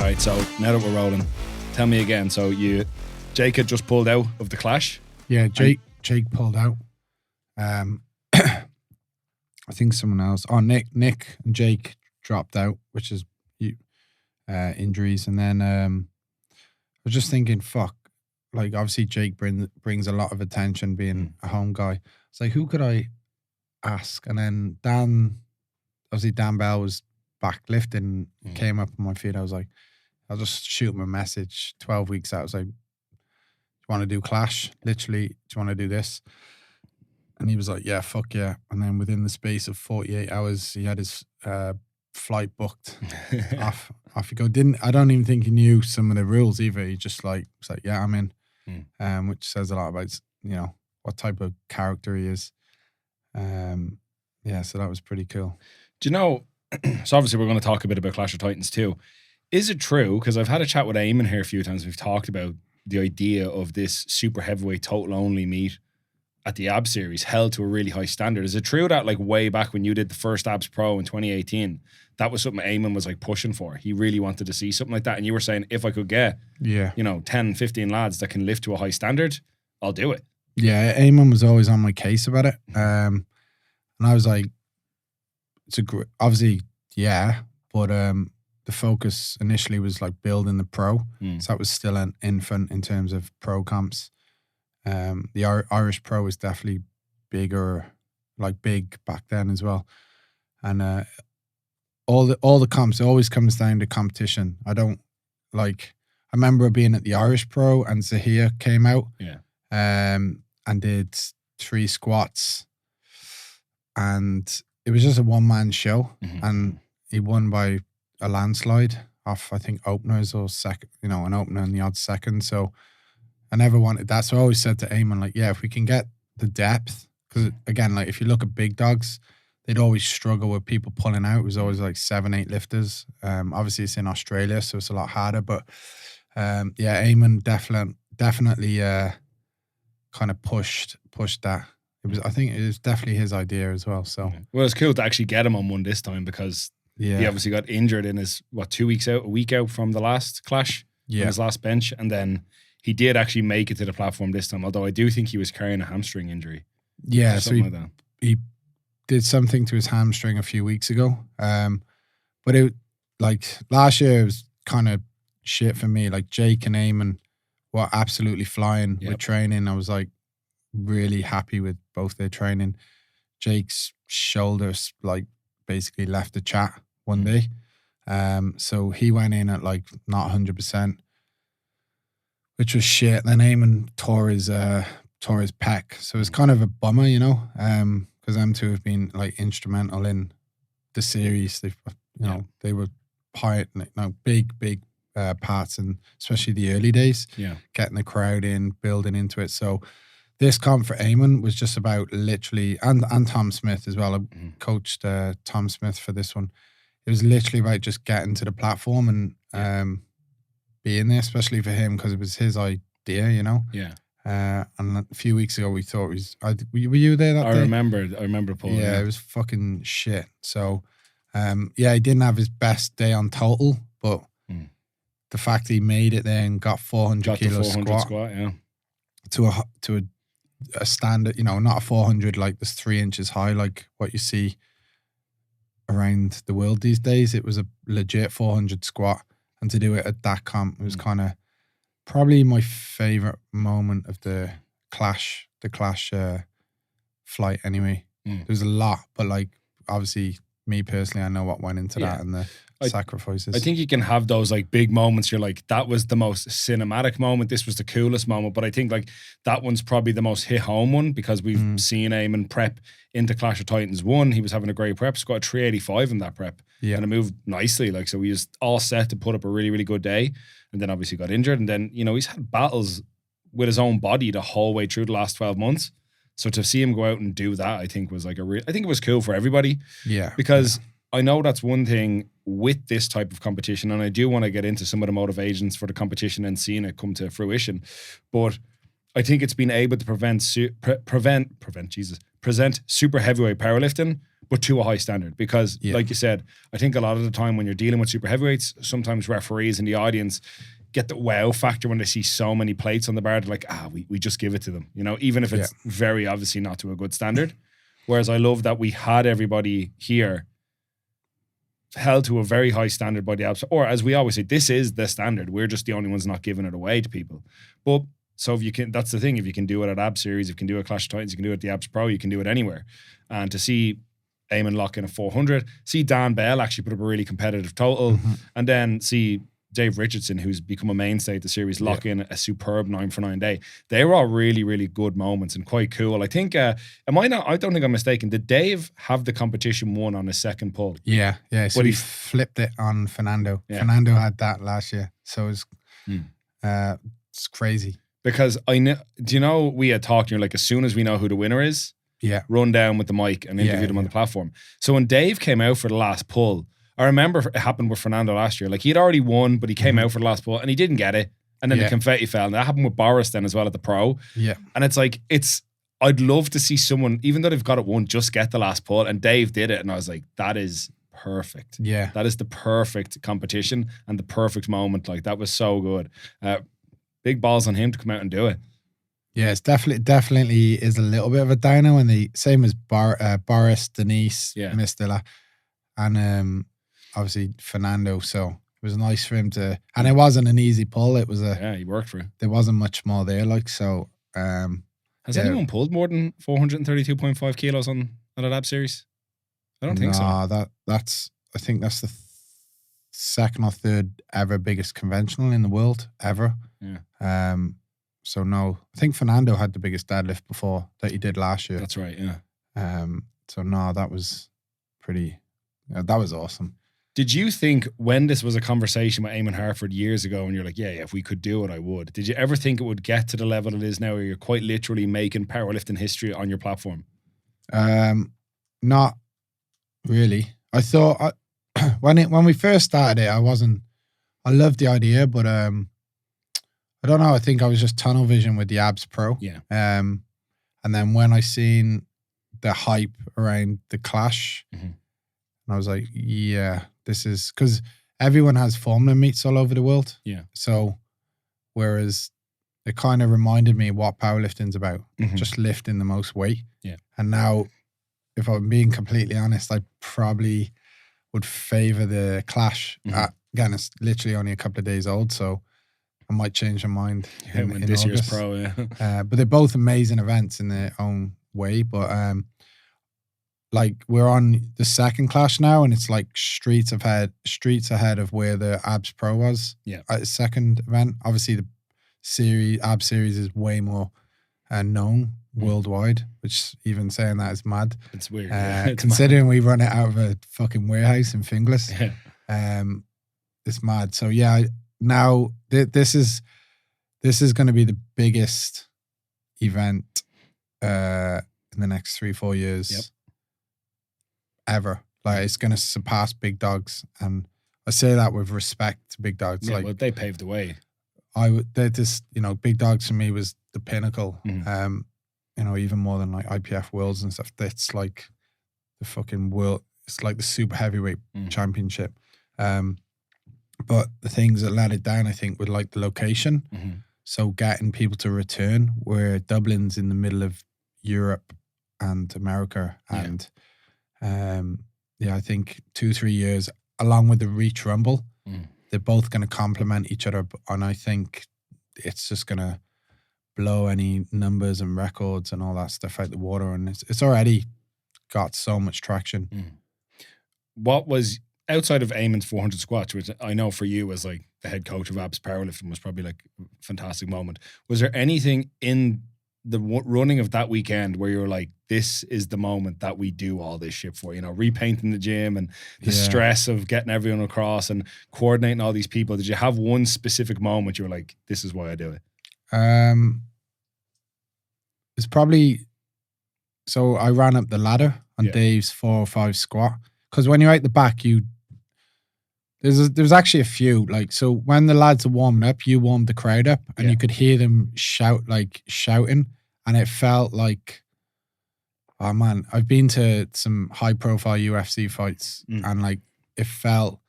right, so now that we're rolling, tell me again. So Jake had just pulled out of the clash. Yeah, Jake pulled out. I think someone else. Oh, Nick and Jake dropped out, which is injuries. And then I was just thinking, fuck. Like, obviously Jake brings a lot of attention being a home guy. It's like, who could I ask? And then Dan Bell was back lifting, came up on my feet. I was like, I'll just shoot him a message 12 weeks out. I was like, do you want to do Clash? Literally, do you want to do this? And he was like, yeah, fuck yeah. And then within the space of 48 hours, he had his flight booked. off you go. I don't even think he knew some of the rules either. He just was like, yeah, I'm in. Which says a lot about, what type of character he is. Yeah, so that was pretty cool. Do you know, so obviously we're going to talk a bit about Clash of Titans too. Is it true, because I've had a chat with Eamon here a few times, we've talked about the idea of this super heavyweight total only meet at the Abs series held to a really high standard. Is it true that like way back when you did the first Abs Pro in 2018, that was something Eamon was like pushing for? He really wanted to see something like that. And you were saying, if I could get, 10, 15 lads that can lift to a high standard, I'll do it. Yeah, Eamon was always on my case about it. And I was like, obviously, yeah, but the focus initially was like building the pro. So that was still an infant in terms of pro comps. The Irish Pro was definitely big back then as well. And all the comps, it always comes down to competition. I remember being at the Irish Pro and Zahir came out and did 3 squats. And it was just a one-man show. And he won by a landslide off, I think, openers or second, an opener in the odd second. So I never wanted that. So I always said to Eamon, like, yeah, if we can get the depth, because again, like if you look at big dogs, they'd always struggle with people pulling out. It was always like 7-8 lifters. Obviously it's in Australia, so it's a lot harder, but yeah, Eamon definitely kind of pushed that. I think it was definitely his idea as well. So well, it's cool to actually get him on one this time, because he obviously got injured in his a week out from the last clash, from his last bench, and then he did actually make it to the platform this time, although I do think he was carrying a hamstring injury. Yeah, so he did something to his hamstring a few weeks ago. But it, like, last year it was kind of shit for me. Like, Jake and Eamon were absolutely flying with training. I was like really happy with both their training. Jake's shoulders like basically left the chat one day. So he went in at like not 100%. Which was shit. Then Eamon tore his pec. So it was kind of a bummer, because them two have been like instrumental in the series. They, they were big parts, and especially the early days. Yeah, getting the crowd in, building into it. So this comp for Eamon was just about literally, and Tom Smith as well. I coached Tom Smith for this one. It was literally about just getting to the platform and being there, especially for him, because it was his idea, Yeah. And a few weeks ago, we thought it was. Were you there that day? I remember Paul. Yeah, it was fucking shit. So, he didn't have his best day on total, but the fact that he made it there and got 400 kilo squat, to a standard, not a 400 like that's 3 inches high, like what you see around the world these days. It was a legit 400 squat. And to do it at that comp, it was kind of probably my favorite moment of the clash flight anyway. There was a lot, but like, obviously me personally, I know what went into that and the sacrifices. I think you can have those like big moments. You're like, that was the most cinematic moment. This was the coolest moment. But I think like that one's probably the most hit home one, because we've seen Eamon prep into Clash of Titans 1. He was having a great prep, scored 385 in that prep. Yeah. And it moved nicely. Like, so he was all set to put up a really, really good day. And then obviously got injured. And then, he's had battles with his own body the whole way through the last 12 months. So to see him go out and do that, I think was like I think it was cool for everybody. Yeah. Because I know that's one thing with this type of competition, and I do want to get into some of the motivations for the competition and seeing it come to fruition. But I think it's been able to present super heavyweight powerlifting, but to a high standard. Because like you said, I think a lot of the time when you're dealing with super heavyweights, sometimes referees in the audience get the wow factor when they see so many plates on the bar. They're like, we just give it to them, you know, even if it's very obviously not to a good standard. Whereas I love that we had everybody here held to a very high standard by the abs, or as we always say, this is the standard. We're just the only ones not giving it away to people. But so if you can, that's the thing. If you can do it at Abs Series, if you can do it at Clash of Titans, you can do it at the Abs Pro, you can do it anywhere. And to see Eamon lock in a 400, see Dan Bell actually put up a really competitive total, and then see Dave Richardson, who's become a mainstay at the series, lock in a superb 9 for 9 day. They were all really, really good moments and quite cool. I think, I don't think I'm mistaken. Did Dave have the competition won on his second pull? Yeah. So he flipped it on Fernando. Yeah. Fernando had that last year. So it's crazy. Because I know, do you know, we had talked, you're like, as soon as we know who the winner is, run down with the mic and interview them on the platform. So when Dave came out for the last pull, I remember it happened with Fernando last year. Like, he'd already won, but he came out for the last pull and he didn't get it. And then the confetti fell. And that happened with Boris then as well at the Pro. Yeah. And it's like, I'd love to see someone, even though they've got it won, just get the last pull. And Dave did it. And I was like, that is perfect. Yeah. That is the perfect competition and the perfect moment. Like, that was so good. Big balls on him to come out and do it. Yeah, it's definitely is a little bit of a downer when the same as Boris, Denise, Mr. And obviously Fernando. So it was nice for him to, and it wasn't an easy pull. It was he worked for it. There wasn't much more there. Like, so. Has anyone pulled more than 432.5 kilos on that Ab Series? I don't think so. I think that's the second or third ever biggest conventional in the world ever. Yeah. So no, I think Fernando had the biggest deadlift before that he did last year. That's right. Yeah. So no, that was pretty. That was awesome. Did you think when this was a conversation with Eamon Harford years ago, and you're like, yeah, if we could do it, I would. Did you ever think it would get to the level it is now, where you're quite literally making powerlifting history on your platform? Not really. I thought when we first started it, I loved the idea, but I don't know. I think I was just tunnel vision with the Abs Pro. Yeah. And then when I seen the hype around the Clash, and I was like, yeah, this is because everyone has formula meets all over the world. Yeah. So whereas it kind of reminded me what powerlifting's about, just lifting the most weight. Yeah. And now, if I'm being completely honest, I probably would favor the Clash. Again, it's literally only a couple of days old, so I might change my mind in this August. year's Pro. Yeah. But they're both amazing events in their own way. But like, we're on the second Clash now, and it's like streets ahead of where the Abs Pro was. Yeah. At the second event, obviously the Abs Series is way more known worldwide, which even saying that is mad. It's weird. It's considering mad. We run it out of a fucking warehouse in Finglas. Yeah. It's mad. So yeah, now this is going to be the biggest event in the next 3-4 years ever. Like, it's going to surpass Big Dogs, and I say that with respect to Big Dogs. Yeah, like, well, they paved the way. Big Dogs for me was the pinnacle. Even more than like IPF Worlds and stuff. That's like the fucking world. It's like the super heavyweight championship. But the things that let it down, I think, were like the location. So getting people to return, where Dublin's in the middle of Europe and America. And I think 2-3 years, along with the Reach Rumble, they're both going to complement each other. And I think it's just going to blow any numbers and records and all that stuff out the water. And it's already got so much traction. What was, outside of Eamon's 400 squats, which I know for you as like the head coach of Abs Powerlifting was probably like a fantastic moment, was there anything in the running of that weekend where you were like, this is the moment that we do all this shit for, repainting the gym and the stress of getting everyone across and coordinating all these people? Did you have one specific moment you were like, this is why I do it? It's probably, so I ran up the ladder on Dave's 4 or 5 squat, because when you're out the back, there's actually a few, like, so when the lads are warming up, you warmed the crowd up, and you could hear them shouting, and it felt like Oh man, I've been to some high profile UFC fights and like it felt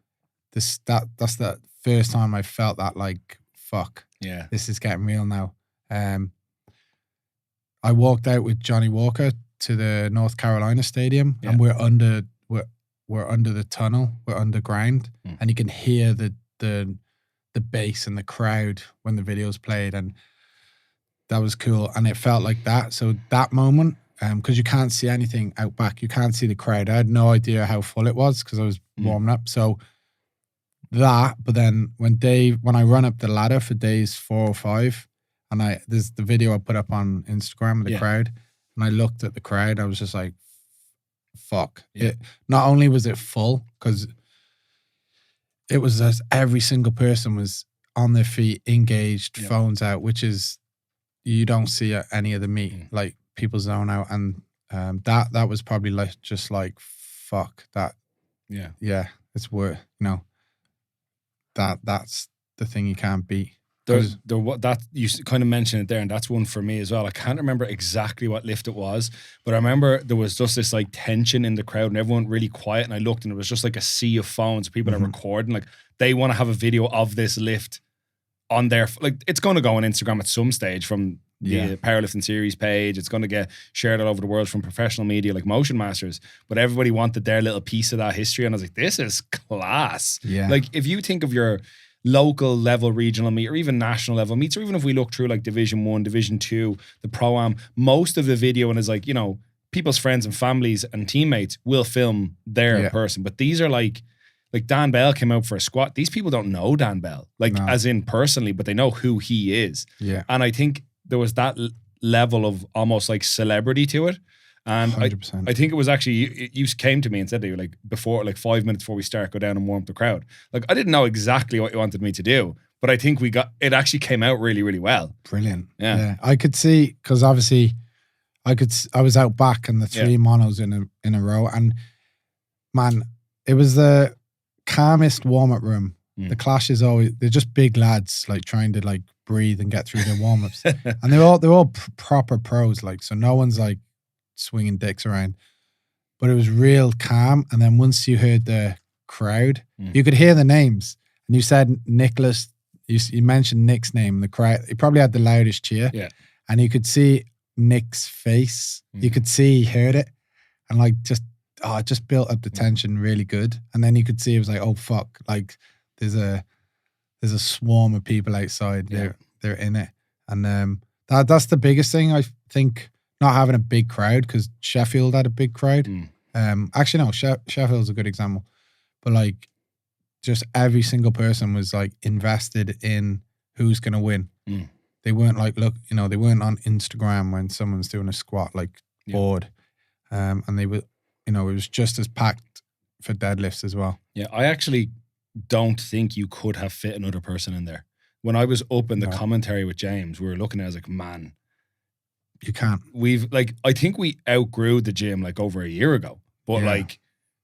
that's the first time I felt that like, fuck, this is getting real now. I walked out with Johnny Walker to the North Carolina stadium and we're under the tunnel, we're underground and you can hear the bass and the crowd when the video's played, and that was cool. And it felt like that. So that moment, because you can't see anything out back, you can't see the crowd. I had no idea how full it was because I was warming up. So that, but then when I run up the ladder for days 4 or 5, and there's the video I put up on Instagram of the crowd, and I looked at the crowd, I was just like, fuck. It not only was it full, because it was just every single person was on their feet, engaged, phones out, which is you don't see at any of the meet. Like people zone out, and that was probably like just like fuck that. Yeah, it's worth that's the thing you can't beat. That you kind of mentioned it there, and that's one for me as well. I can't remember exactly what lift it was, but I remember there was just this like tension in the crowd and everyone really quiet, and I looked and it was just like a sea of phones. People are recording, like they want to have a video of this lift on their, like it's going to go on Instagram at some stage from the Powerlifting Series page. It's going to get shared all over the world from professional media like Motion Masters, but everybody wanted their little piece of that history, and I was like, this is class. Like if you think of your local level regional meet or even national level meets, or even if we look through like Division 1, Division 2, the Pro-Am, most of the video and is like, people's friends and families and teammates will film their person. But these are like Dan Bell came out for a squat. These people don't know Dan Bell, as in personally, but they know who he is. And I think there was that level of almost like celebrity to it. And 100%. I think it was actually, you came to me and said to you, like before, like 5 minutes before we start, go down and warm up the crowd. Like I didn't know exactly what you wanted me to do, but I think it actually came out really, really well. Brilliant. Yeah. I could see, because obviously I was out back and the 3 monos in a row, and man, it was the calmest warm-up room. The Clash is always, they're just big lads like trying to like breathe and get through their warm-ups. And they're all proper pros, like, so no one's like swinging dicks around, but it was real calm. And then once you heard the crowd, you could hear the names, and you said Nicholas, you mentioned Nick's name, and the crowd, he probably had the loudest cheer, and you could see Nick's face, you could see he heard it, and like it just built up the tension really good. And then you could see it was like, oh fuck, like there's a swarm of people outside, they're in it. And that's the biggest thing, I think, not having a big crowd, because Sheffield had a big crowd. Actually, no, Sheffield's a good example. But like, just every single person was like invested in who's going to win. They weren't like, they weren't on Instagram when someone's doing a squat, like bored. And they were, it was just as packed for deadlifts as well. Yeah, I actually don't think you could have fit another person in there. When I was up in the commentary with James, we were looking at it, I was like, man, you can't. I think we outgrew the gym like over a year ago, but like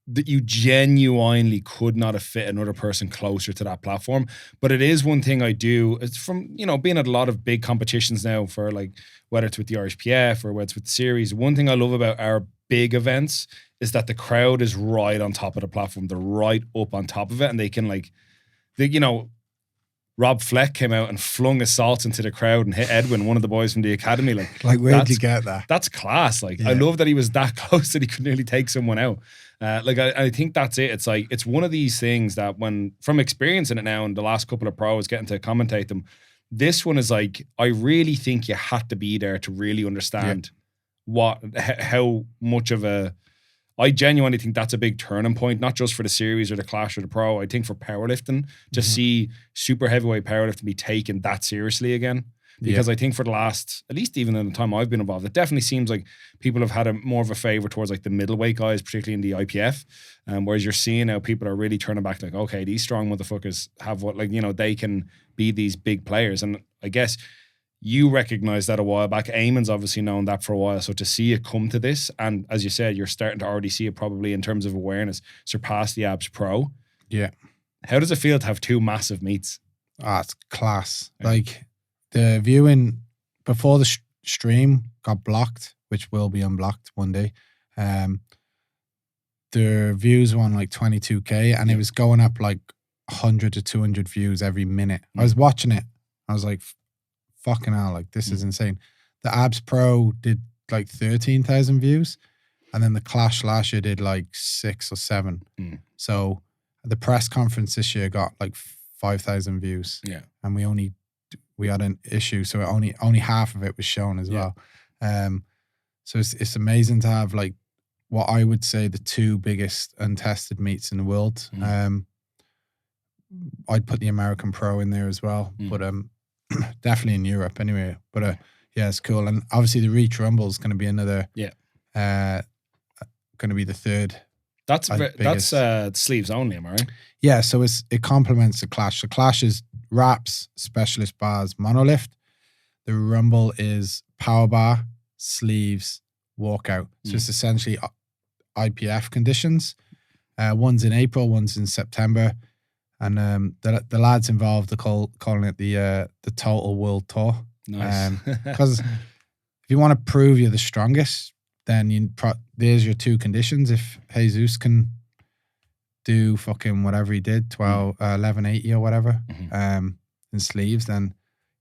that you genuinely could not have fit another person closer to that platform. But it is one thing I do, it's from, being at a lot of big competitions now for like, whether it's with the IrishPF or whether it's with the series, one thing I love about our big events is that the crowd is right on top of the platform. They're right up on top of it, and they can Rob Fleck came out and flung assaults into the crowd and hit Edwin, one of the boys from the academy. Like where'd you get that? That's class. I love that he was that close that he could nearly take someone out. I think that's it. It's like, it's one of these things that from experiencing it now and the last couple of pros getting to commentate them, this one is like, I really think you had to be there to really understand how much of I genuinely think that's a big turning point, not just for the series or the Clash or the Pro. I think for powerlifting, to see super heavyweight powerlifting be taken that seriously again. Because I think for the last, at least even in the time I've been involved, it definitely seems like people have had more of a favor towards like the middleweight guys, particularly in the IPF. Whereas you're seeing now people are really turning back like, okay, these strong motherfuckers have they can be these big players. And I guess you recognized that a while back. Eamon's obviously known that for a while. So to see it come to this, and as you said, you're starting to already see it probably in terms of awareness, surpass the Abs Pro. Yeah. How does it feel to have 2 massive meets? It's class. Yeah. Like the viewing before the stream got blocked, which will be unblocked one day. The views were on like 22K, and it was going up like 100 to 200 views every minute. I was watching it. I was like, fucking hell, like this is insane. The Abs Pro did like 13,000 views, and then the Clash last year did like 6 or 7. So the press conference this year got like 5,000 views. Yeah, and we had an issue, so only half of it was shown as well. So it's amazing to have like what I would say the 2 biggest untested meets in the world. I'd put the American Pro in there as well, but definitely in Europe anyway. But yeah, it's cool. And obviously the Reach Rumble is going to be another. Going to be the 3rd. That's sleeves only, am I right? Yeah, so it complements the Clash. The Clash is wraps, specialist bars, monolift. The Rumble is power bar, sleeves, walkout. So it's essentially IPF conditions. One's in April, one's in September. And the lads involved are calling it the Total World Tour. Nice. Because if you want to prove you're the strongest, then there's your 2 conditions. If Jesus can do fucking whatever he did, 1180 or whatever, in sleeves, then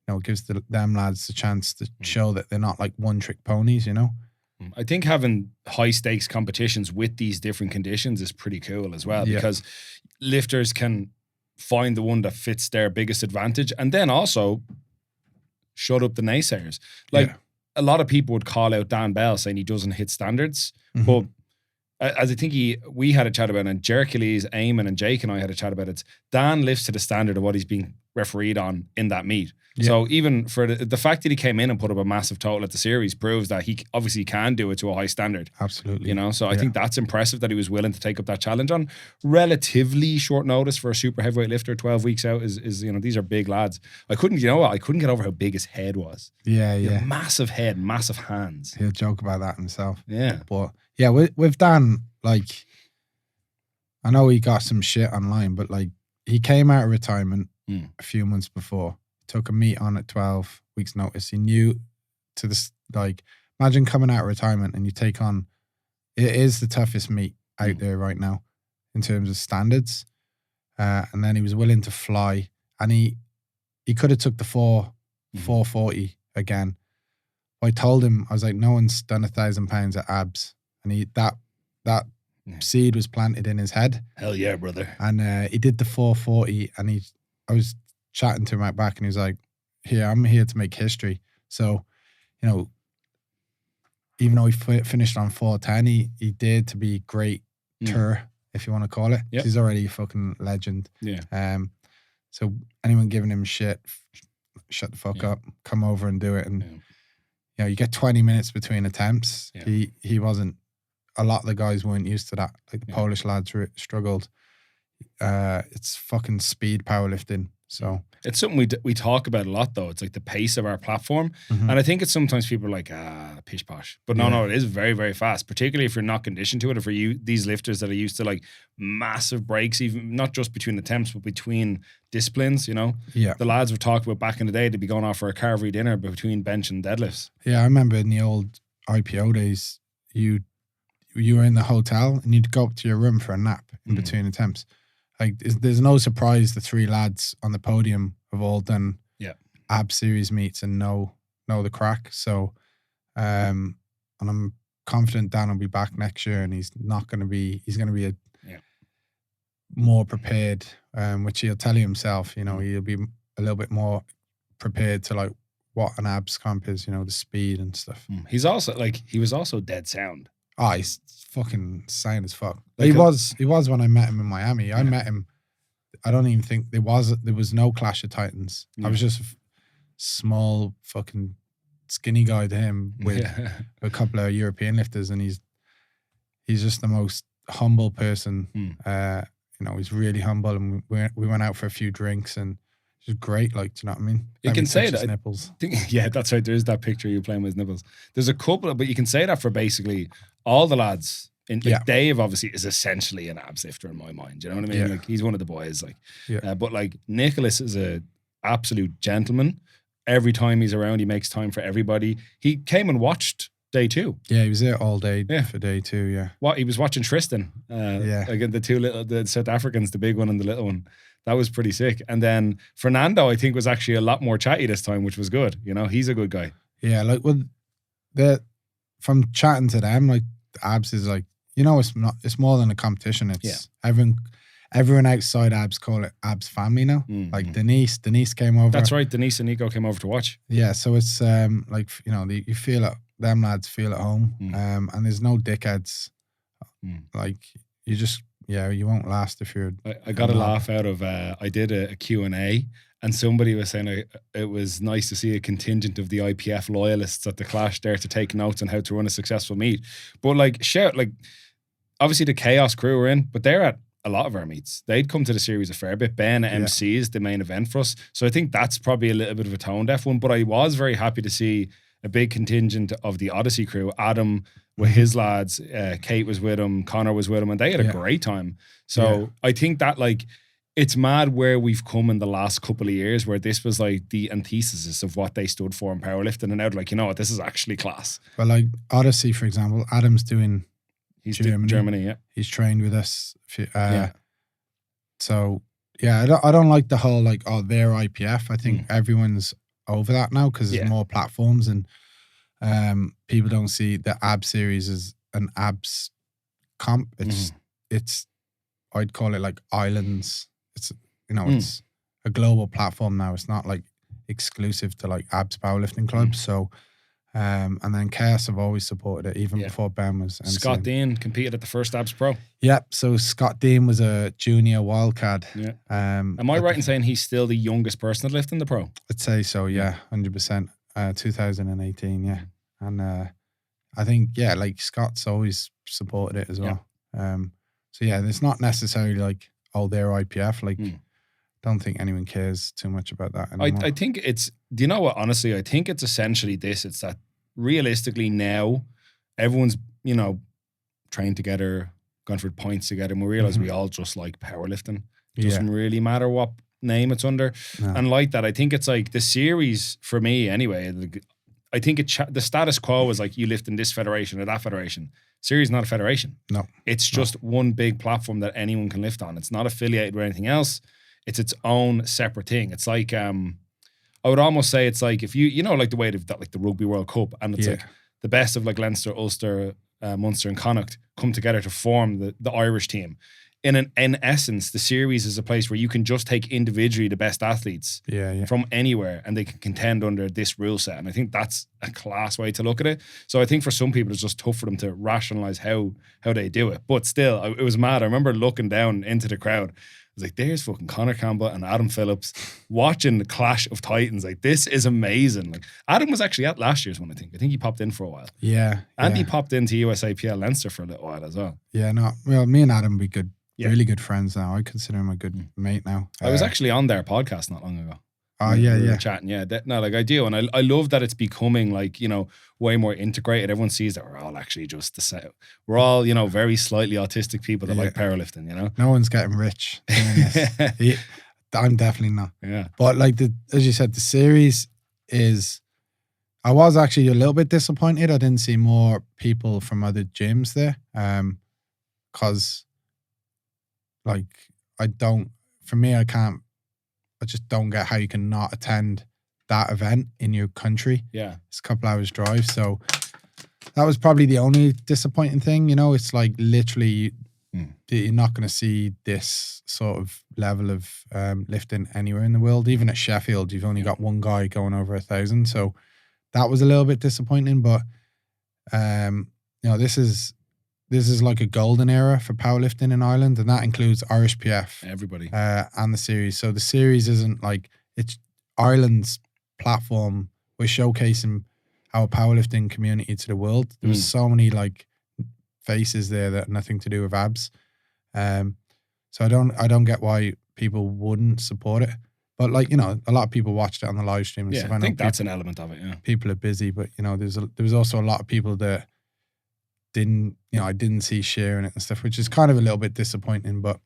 it gives them lads the chance to show that they're not like one-trick ponies, I think having high stakes competitions with these different conditions is pretty cool as well, because lifters can find the one that fits their biggest advantage, and then also shut up the naysayers. Like a lot of people would call out Dan Bell saying he doesn't hit standards, but as I think we had a chat about, and Hercules, Eamon and Jake and I had a chat about it, Dan lifts to the standard of what he's being refereed on in that meet. Yeah. So even for the fact that he came in and put up a massive total at the series proves that he obviously can do it to a high standard. Absolutely. So I think that's impressive that he was willing to take up that challenge on relatively short notice for a super heavyweight lifter. 12 weeks out is these are big lads. I couldn't get over how big his head was. Yeah. Massive head, massive hands. He'll joke about that himself. Yeah. But yeah, with Dan, like, I know he got some shit online, but like he came out of retirement a few months before. Took a meet on at 12 weeks notice. He knew to this, like, imagine coming out of retirement and you take on, it is the toughest meet out there right now in terms of standards. And then he was willing to fly, and he could have took the 440 again. I told him, I was like, no one's done 1,000 pounds at abs. And that seed was planted in his head. Hell yeah, brother. And he did the 440, and I was chatting to him out back, and he was like, I'm here to make history. So, even though he finished on 410, he dared to be great tour, if you want to call it. Yep. He's already a fucking legend. Yeah. So anyone giving him shit, shut the fuck up, come over and do it. And, you get 20 minutes between attempts. Yeah. He wasn't, a lot of the guys weren't used to that. Like the Polish lads struggled. It's fucking speed powerlifting. So it's something we talk about a lot, though. It's like the pace of our platform. And I think it's sometimes people are like, pish posh. But no, it is very, very fast, particularly if you're not conditioned to it. Or for you, these lifters that are used to like massive breaks, even not just between attempts, but between disciplines, Yeah. The lads were talking about back in the day, they'd be going off for a carvery dinner between bench and deadlifts. Yeah, I remember in the old IPO days, you were in the hotel and you'd go up to your room for a nap in between attempts. Like, there's no surprise the 3 lads on the podium have all done ab series meets and know the crack. So, and I'm confident Dan will be back next year, and he's going to be more prepared, which he'll tell you himself. He'll be a little bit more prepared to like what an abs comp is. The speed and stuff. He's also he was also dead sound. Oh, he's fucking sound as fuck. He was when I met him in Miami. I met him. I don't even think there was no Clash of Titans. I was just a small fucking skinny guy to him with a couple of European lifters, and he's just the most humble person. He's really humble, and we went out for a few drinks, and it was great. Like, do you know what I mean? You can say that. Nipples. Yeah, that's right. There is that picture of you playing with his nipples. There's a couple, but you can say that for basically all the lads. Dave obviously is essentially an abs lifter in my mind. You know what I mean? Like, he's one of the boys. But like Nicholas is a absolute gentleman. Every time he's around, he makes time for everybody. He came and watched day 2. Yeah, he was there all day for day 2. Yeah. What he was watching Tristan. Again, the South Africans, the big one and the little one. That was pretty sick. And then Fernando, I think, was actually a lot more chatty this time, which was good. You know, he's a good guy. Yeah, like from chatting to them, like abs is like, you know, it's more than a competition. It's everyone outside abs call it abs family now. Like Denise came over. That's right. Denise and Nico came over to watch. Yeah, so it's like, you know, you feel it. Them lads feel at home. And there's no dickheads. Like you just. Yeah, you won't last if you're. I got a laugh out of. I did a Q&A, and somebody was saying it was nice to see a contingent of the IPF loyalists at the clash there to take notes on how to run a successful meet. But like, obviously the Chaos crew were in, but they're at a lot of our meets. They'd come to the series a fair bit. Ben MCs the main event for us, so I think that's probably a little bit of a tone deaf one. But I was very happy to see a big contingent of the Odyssey crew. Adam with his lads, Kate was with him, Connor was with him, and they had a great time. So I think that like it's mad where we've come in the last couple of years where this was like the antithesis of what they stood for in powerlifting, and now they're like, you know what, this is actually class. Well, like Odyssey, for example, Adam's doing Germany, yeah. He's trained with us. So yeah, I don't like the whole like, oh, they're IPF. I think everyone's over that now because there's more platforms, and people don't see the ab series as an abs comp. It's I'd call it like islands. It's, you know, it's a global platform now. It's not like exclusive to like abs powerlifting clubs. So and then Chaos have always supported it even before Ben was MCing. Scott Dean competed at the first Abs Pro. Yep. So Scott Dean was a junior wildcard. Yeah. Am I right in saying he's still the youngest person to lift in the pro? I'd say so. Yeah, 100%. 2018. Yeah, and I think like Scott's always supported it as well. So yeah, it's not necessarily like, oh, they're IPF. Like, don't think anyone cares too much about that anymore. I think it's, do you know what, honestly, I think it's essentially this. It's that realistically now everyone's, you know, trained together, gone for points together, and we realize we all just like powerlifting. It doesn't really matter what name it's under. No. And like that, I think it's like the series for me anyway, I think the status quo is like you lift in this federation or that federation. Series is not a federation. No. It's just one big platform that anyone can lift on. It's not affiliated with anything else. It's its own separate thing. It's like, I would almost say it's like if you know, like the way they've got like the Rugby World Cup, and it's like the best of like Leinster, Ulster, Munster and Connacht come together to form the Irish team. In essence, the series is a place where you can just take individually the best athletes from anywhere and they can contend under this rule set. And I think that's a class way to look at it. So I think for some people, it's just tough for them to rationalize how they do it. But still, it was mad. I remember looking down into the crowd. I was like, there's fucking Conor Campbell and Adam Phillips watching the Clash of Titans. Like, this is amazing. Like, Adam was actually at last year's one, I think. I think he popped in for a while. Yeah. And he popped into USAPL Leinster for a little while as well. Yeah, no. Well, me and Adam be good. Yeah. Really good friends now. I consider him a good mate now. I was actually on their podcast not long ago. Oh, yeah, we were chatting. Yeah, like I do. And I love that it's becoming like, you know, way more integrated. Everyone sees that we're all actually just the same. We're all, you know, very slightly autistic people that like powerlifting, you know? No one's getting rich doing this. I'm definitely not. Yeah. But like, as you said, the series is, I was actually a little bit disappointed. I didn't see more people from other gyms there. Because like, I just don't get how you can not attend that event in your country. Yeah. It's a couple hours drive. So that was probably the only disappointing thing. You know, it's like literally you're not going to see this sort of level of lifting anywhere in the world. Even at Sheffield, you've only got one guy going over 1,000. So that was a little bit disappointing. But, you know, this is like a golden era for powerlifting in Ireland, and that includes IrishPF. Everybody. And the series. So the series isn't like, it's Ireland's platform. We're showcasing our powerlifting community to the world. There was so many like faces there that had nothing to do with abs. So I don't get why people wouldn't support it. But like, you know, a lot of people watched it on the live stream and stuff. I think that's an element of it, yeah. People are busy, but you know, there was also a lot of people that I didn't see sharing it and stuff, which is kind of a little bit disappointing, but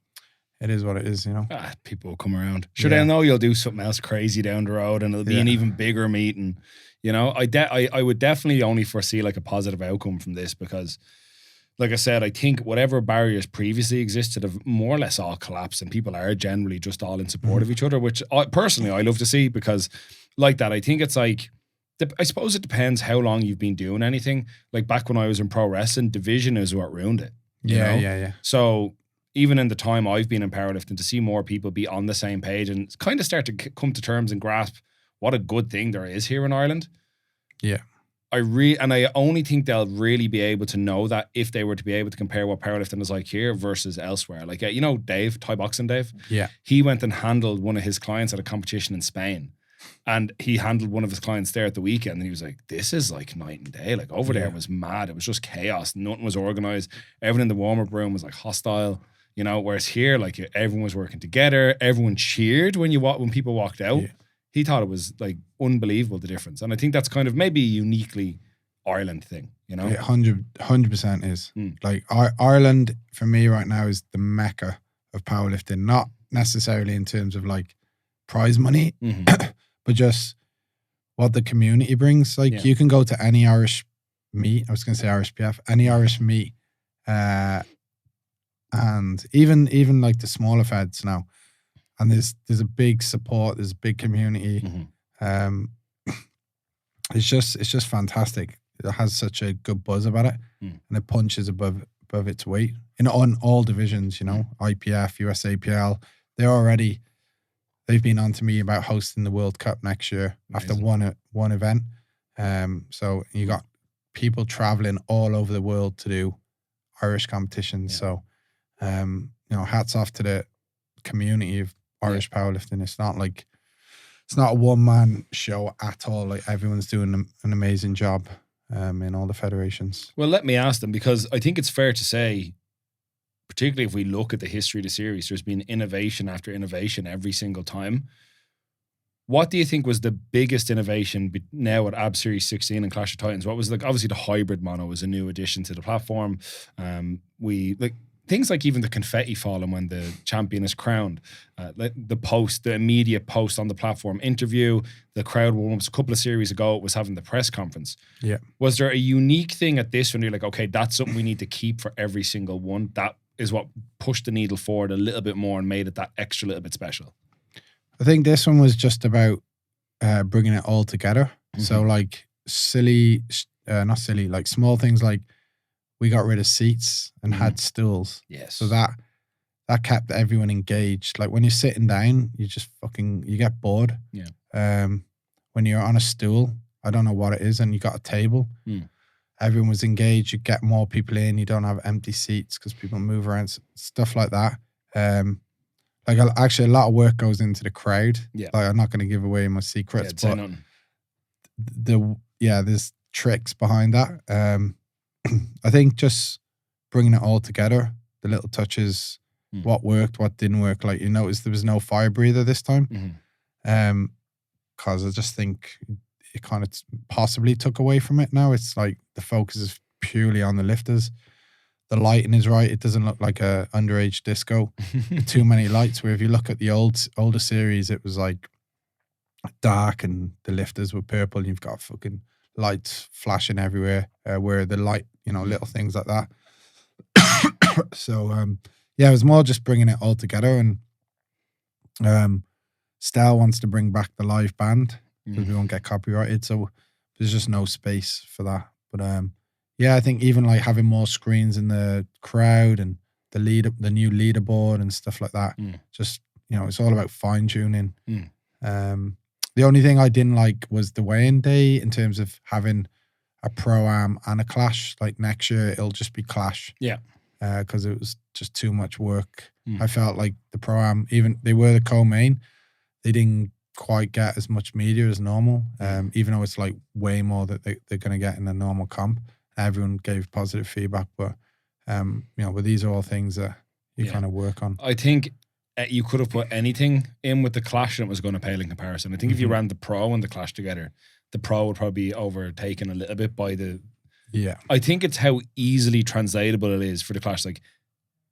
it is what it is, you know. People will come around. Sure, they know you'll do something else crazy down the road, and it'll be an even bigger meet. And you know, I would definitely only foresee like a positive outcome from this because, like I said, I think whatever barriers previously existed have more or less all collapsed, and people are generally just all in support of each other, which personally I love to see because, like that, I think it's like. I suppose it depends how long you've been doing anything. Like back when I was in pro wrestling, division is what ruined it. Yeah. So even in the time I've been in powerlifting, to see more people be on the same page and kind of start to come to terms and grasp what a good thing there is here in Ireland. Yeah. I only think they'll really be able to know that if they were to be able to compare what powerlifting is like here versus elsewhere. Like, you know, Dave, Thai boxing Dave? Yeah. He went and handled one of his clients at a competition in Spain. And he handled one of his clients there at the weekend, and he was like, this is like night and day. Like over there was mad. It was just chaos. Nothing was organized. Everyone in the warm-up room was like hostile, you know, whereas here, like everyone was working together. Everyone cheered when people walked out. Yeah. He thought it was like unbelievable, the difference. And I think that's kind of maybe a uniquely Ireland thing, you know? It 100% is. Like Ireland, for me right now, is the mecca of powerlifting. Not necessarily in terms of like prize money, but just what the community brings. Like you can go to any Irish meet, I was going to say IrishPF, any Irish meet, and even like the smaller feds now, and there's a big support, there's a big community. It's just fantastic. It has such a good buzz about it, and it punches above its weight on all divisions. You know, IPF, USAPL, they've been on to me about hosting the World Cup next year. Amazing. After one event. So you got people traveling all over the world to do Irish competitions. Yeah. So, you know, hats off to the community of Irish powerlifting. It's not a one-man show at all. Like everyone's doing an amazing job in all the federations. Well, let me ask them, because I think it's fair to say, particularly if we look at the history of the series, there's been innovation after innovation every single time. What do you think was the biggest innovation now at AB Series 16 and Clash of Titans? What was obviously the hybrid mono was a new addition to the platform. Things like even the confetti falling when the champion is crowned, the immediate post on the platform interview, the crowd warm-ups. A couple of series ago, it was having the press conference. Yeah. Was there a unique thing at this when you're like, okay, that's something we need to keep for every single one? That is what pushed the needle forward a little bit more and made it that extra little bit special. I think this one was just about bringing it all together. So like not silly, like small things like we got rid of seats and had stools. Yes. So that kept everyone engaged. Like when you're sitting down, you just you get bored. Yeah. When you're on a stool, I don't know what it is, and you got a table. Everyone was engaged. You get more people in. You don't have empty seats because people move around, stuff like that. Actually, a lot of work goes into the crowd. Yeah. Like I'm not going to give away my secrets, but there's tricks behind that. I think just bringing it all together, the little touches, what worked, what didn't work. Like you notice there was no fire breather this time, because I just think it kind of possibly took away from it. Now it's like the focus is purely on the lifters. The lighting is right. It doesn't look like a underage disco. Too many lights. Where if you look at the older series, it was like dark and the lifters were purple. And you've got fucking lights flashing everywhere. Where the light, you know, little things like that. So it was more just bringing it all together. And Stel wants to bring back the live band because we won't get copyrighted. So there's just no space for that. But I think even like having more screens in the crowd and the new leaderboard and stuff like that. Just, you know, it's all about fine tuning. The only thing I didn't like was the weigh-in day in terms of having a pro-am and a clash. Like next year, it'll just be clash. Yeah. Because it was just too much work. I felt like the pro-am, even they were the co-main, they didn't quite get as much media as normal. Even though it's like way more that they're going to get in a normal comp. Everyone gave positive feedback, but you know, but these are all things that you kind of work on. I think you could have put anything in with the clash and it was going to pale in comparison. I think if you ran the pro and the clash together, the pro would probably be overtaken a little bit by the. Yeah. I think it's how easily translatable it is for the clash. Like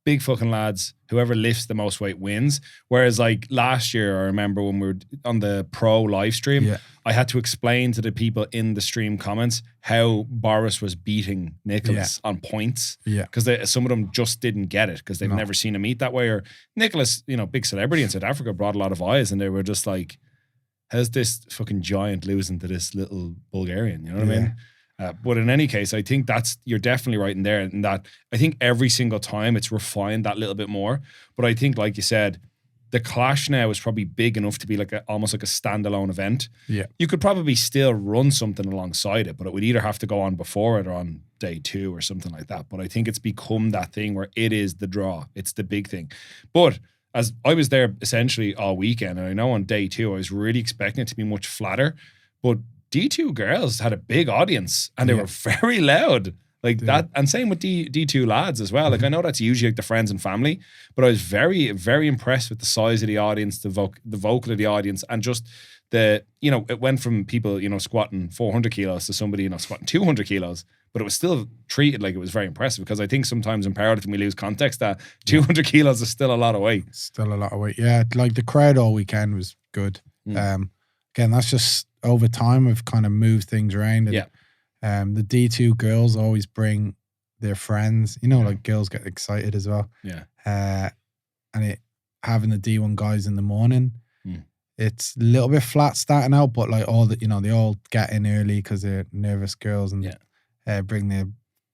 big fucking lads, whoever lifts the most weight wins. Whereas like last year, I remember when we were on the pro live stream, I had to explain to the people in the stream comments how Boris was beating Nicholas on points. Because some of them just didn't get it because they've never seen him eat that way. Or Nicholas, you know, big celebrity in South Africa, brought a lot of eyes and they were just like, how's this fucking giant losing to this little Bulgarian? You know what I mean? But in any case, I think you're definitely right in there. And that I think every single time it's refined that little bit more. But I think, like you said, the Clash now is probably big enough to be like almost like a standalone event. Yeah. You could probably still run something alongside it, but it would either have to go on before it or on day 2 or something like that. But I think it's become that thing where it is the draw. It's the big thing. But as I was there essentially all weekend, and I know on day 2, I was really expecting it to be much flatter, but D2 girls had a big audience and they were very loud like that. And same with D2 lads as well. Like I know that's usually like the friends and family, but I was very, very impressed with the size of the audience, the vocal of the audience, and just it went from people, squatting 400 kilos to somebody, squatting 200 kilos, but it was still treated like it was very impressive because I think sometimes in powerlifting we lose context that 200 kilos is still a lot of weight. Still a lot of weight. Yeah. Like the crowd all weekend was good. Again, that's just over time we've kind of moved things around. And, the D2 girls always bring their friends. Like girls get excited as well. Yeah. And having the D1 guys in the morning, it's a little bit flat starting out, but like they all get in early because they're nervous girls and bring their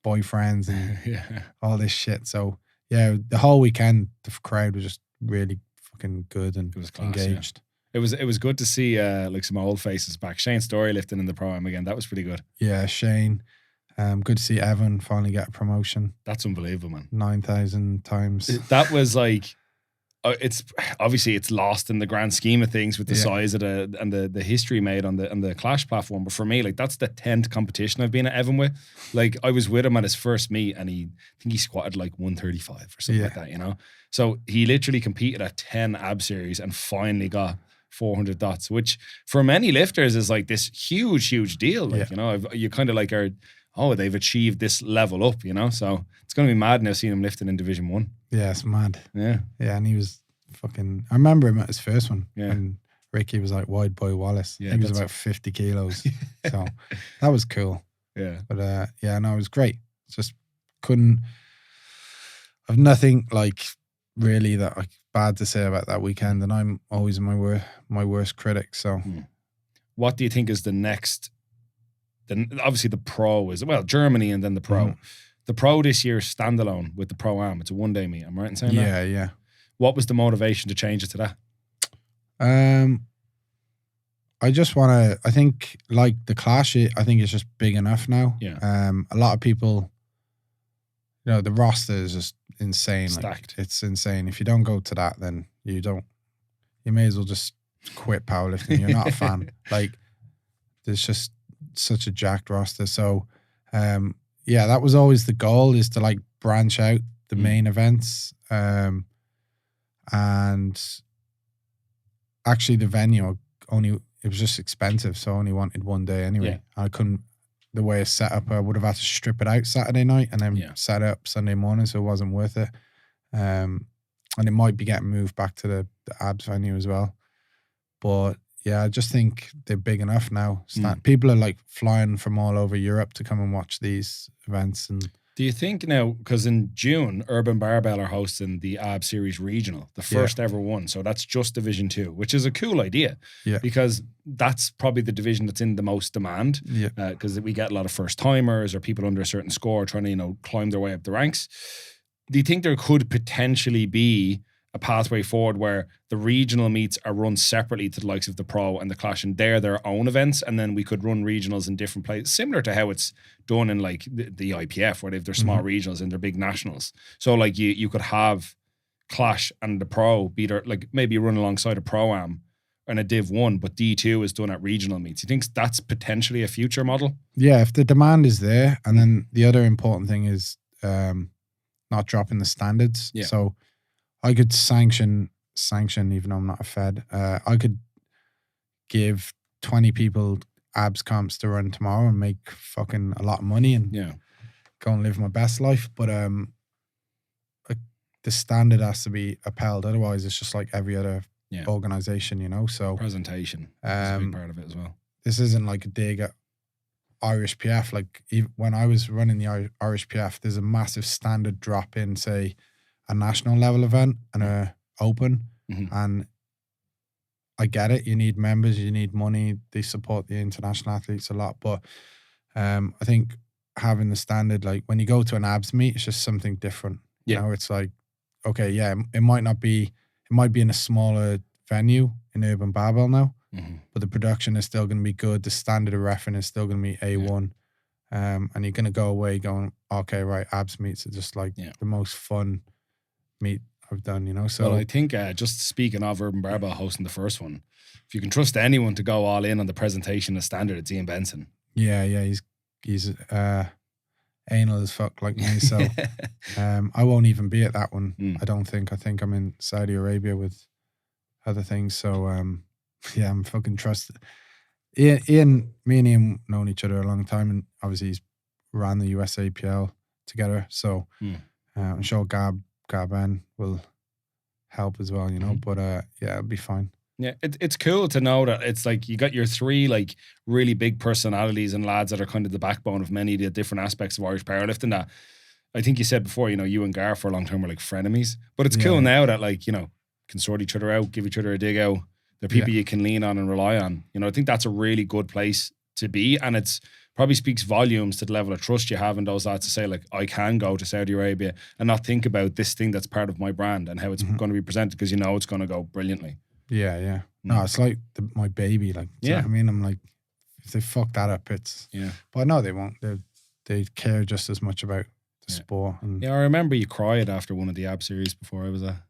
boyfriends and all this shit. So yeah, the whole weekend the crowd was just really fucking good and it was class, engaged. Yeah. It was good to see like some old faces back. Shane Story lifting in the pro-am again. That was pretty good. Yeah, Shane. Good to see Evan finally get a promotion. That's unbelievable, man. 9,000 times. That was like, it's obviously it's lost in the grand scheme of things with the size of the history made on the Clash platform. But for me, like that's the 10th competition I've been at Evan with. Like I was with him at his first meet and I think he squatted like 135 or something like that, So he literally competed at 10 ab series and finally got 400 dots, which for many lifters is like this huge deal. Like, you kind of like they've achieved this level up, so it's going to be mad now seeing him lifting in Division 1. Yeah, it's mad. Yeah. Yeah, and he was fucking, I remember him at his first one. Yeah. And Ricky was like Wide Boy Wallace. Yeah, he was about 50 kilos. So that was cool. Yeah. But it was great. Just I've nothing like really that bad to say about that weekend, and I'm always my worst critic. So, what do you think is the next? Obviously the pro is Germany, and then the pro. The pro this year is standalone with the pro-am. It's a 1-day meet. Am I right in saying that? Yeah. What was the motivation to change it to that? I just want to. I think like the Clash, I think it's just big enough now. Yeah. A lot of people, the roster is just insane. Stacked. Like, it's insane. If you don't go to that, then you may as well just quit powerlifting. You're not a fan. Like, there's just such a jacked roster. So, that was always the goal, is to like branch out the main events. And actually the venue it was just expensive. So I only wanted 1 day anyway. Yeah. I couldn't, the way it's set up, I would have had to strip it out Saturday night and then set it up Sunday morning, so it wasn't worth it. And it might be getting moved back to the abs venue as well. But yeah, I just think they're big enough now. People are like flying from all over Europe to come and watch these events. And do you think now, because in June, Urban Barbell are hosting the AB Series Regional, the first ever one. So that's just Division 2, which is a cool idea. Yeah. Because that's probably the division that's in the most demand. Yeah. Because we get a lot of first timers or people under a certain score trying to, climb their way up the ranks. Do you think there could potentially be a pathway forward where the regional meets are run separately to the likes of the Pro and the Clash, and they're their own events, and then we could run regionals in different places, similar to how it's done in like the IPF, where they have their small regionals and their big nationals. So like you could have Clash and the Pro be there, like maybe run alongside a Pro-Am and a Div 1, but D2 is done at regional meets. You think that's potentially a future model? Yeah, if the demand is there. And then the other important thing is not dropping the standards. Yeah. So I could sanction, even though I'm not a Fed. I could give 20 people abs comps to run tomorrow and make fucking a lot of money and go and live my best life. But the standard has to be upheld. Otherwise, it's just like every other Yeah. organization, you know. So Presentation is a big part of it as well. this isn't like a dig at IrishPF. Like when I was running the IrishPF, there's a massive standard drop in, say, a national level event and a open, and I get it. You need members, you need money. They support the international athletes a lot, but I think having the standard, like when you go to an abs meet, it's just something different. You know, it's like, okay, yeah, it might be in a smaller venue in Urban Barbell now, but the production is still going to be good. The standard of reffing is still going to be A1. And you're going to go away going, okay, right, abs meets are just like the most fun meet I've done, you know. So well, I think just speaking of Urban Barbell hosting the first one, if you can trust anyone to go all in on the presentation of standard, it's Ian Benson. Yeah, he's anal as fuck like me. So I won't even be at that one. I don't think. I think I'm in Saudi Arabia with other things. So yeah, I'm fucking trusted. Me and Ian known each other a long time, and obviously he's ran the USAPL together. So I'm sure Gaben will help as well, you know. But yeah, it'll be fine. Yeah, it's cool to know that it's like you got your three like really big personalities and lads that are kind of the backbone of many of the different aspects of Irish powerlifting. That I think you said before, you know, you and Gar for a long time were like frenemies. But it's cool now that, like, you know, can sort each other out, give each other a dig out. They're people you can lean on and rely on. You know, I think that's a really good place to be, and it's probably speaks volumes to the level of trust you have in those lads to say, like, I can go to Saudi Arabia and not think about this thing that's part of my brand and how it's going to be presented, because you know it's going to go brilliantly. Yeah. No, it's like my baby. Like, do you know what I mean? I'm like, if they fuck that up, it's But no, they won't. They care just as much about the sport. And I remember you cried after one of the ab series before I was there.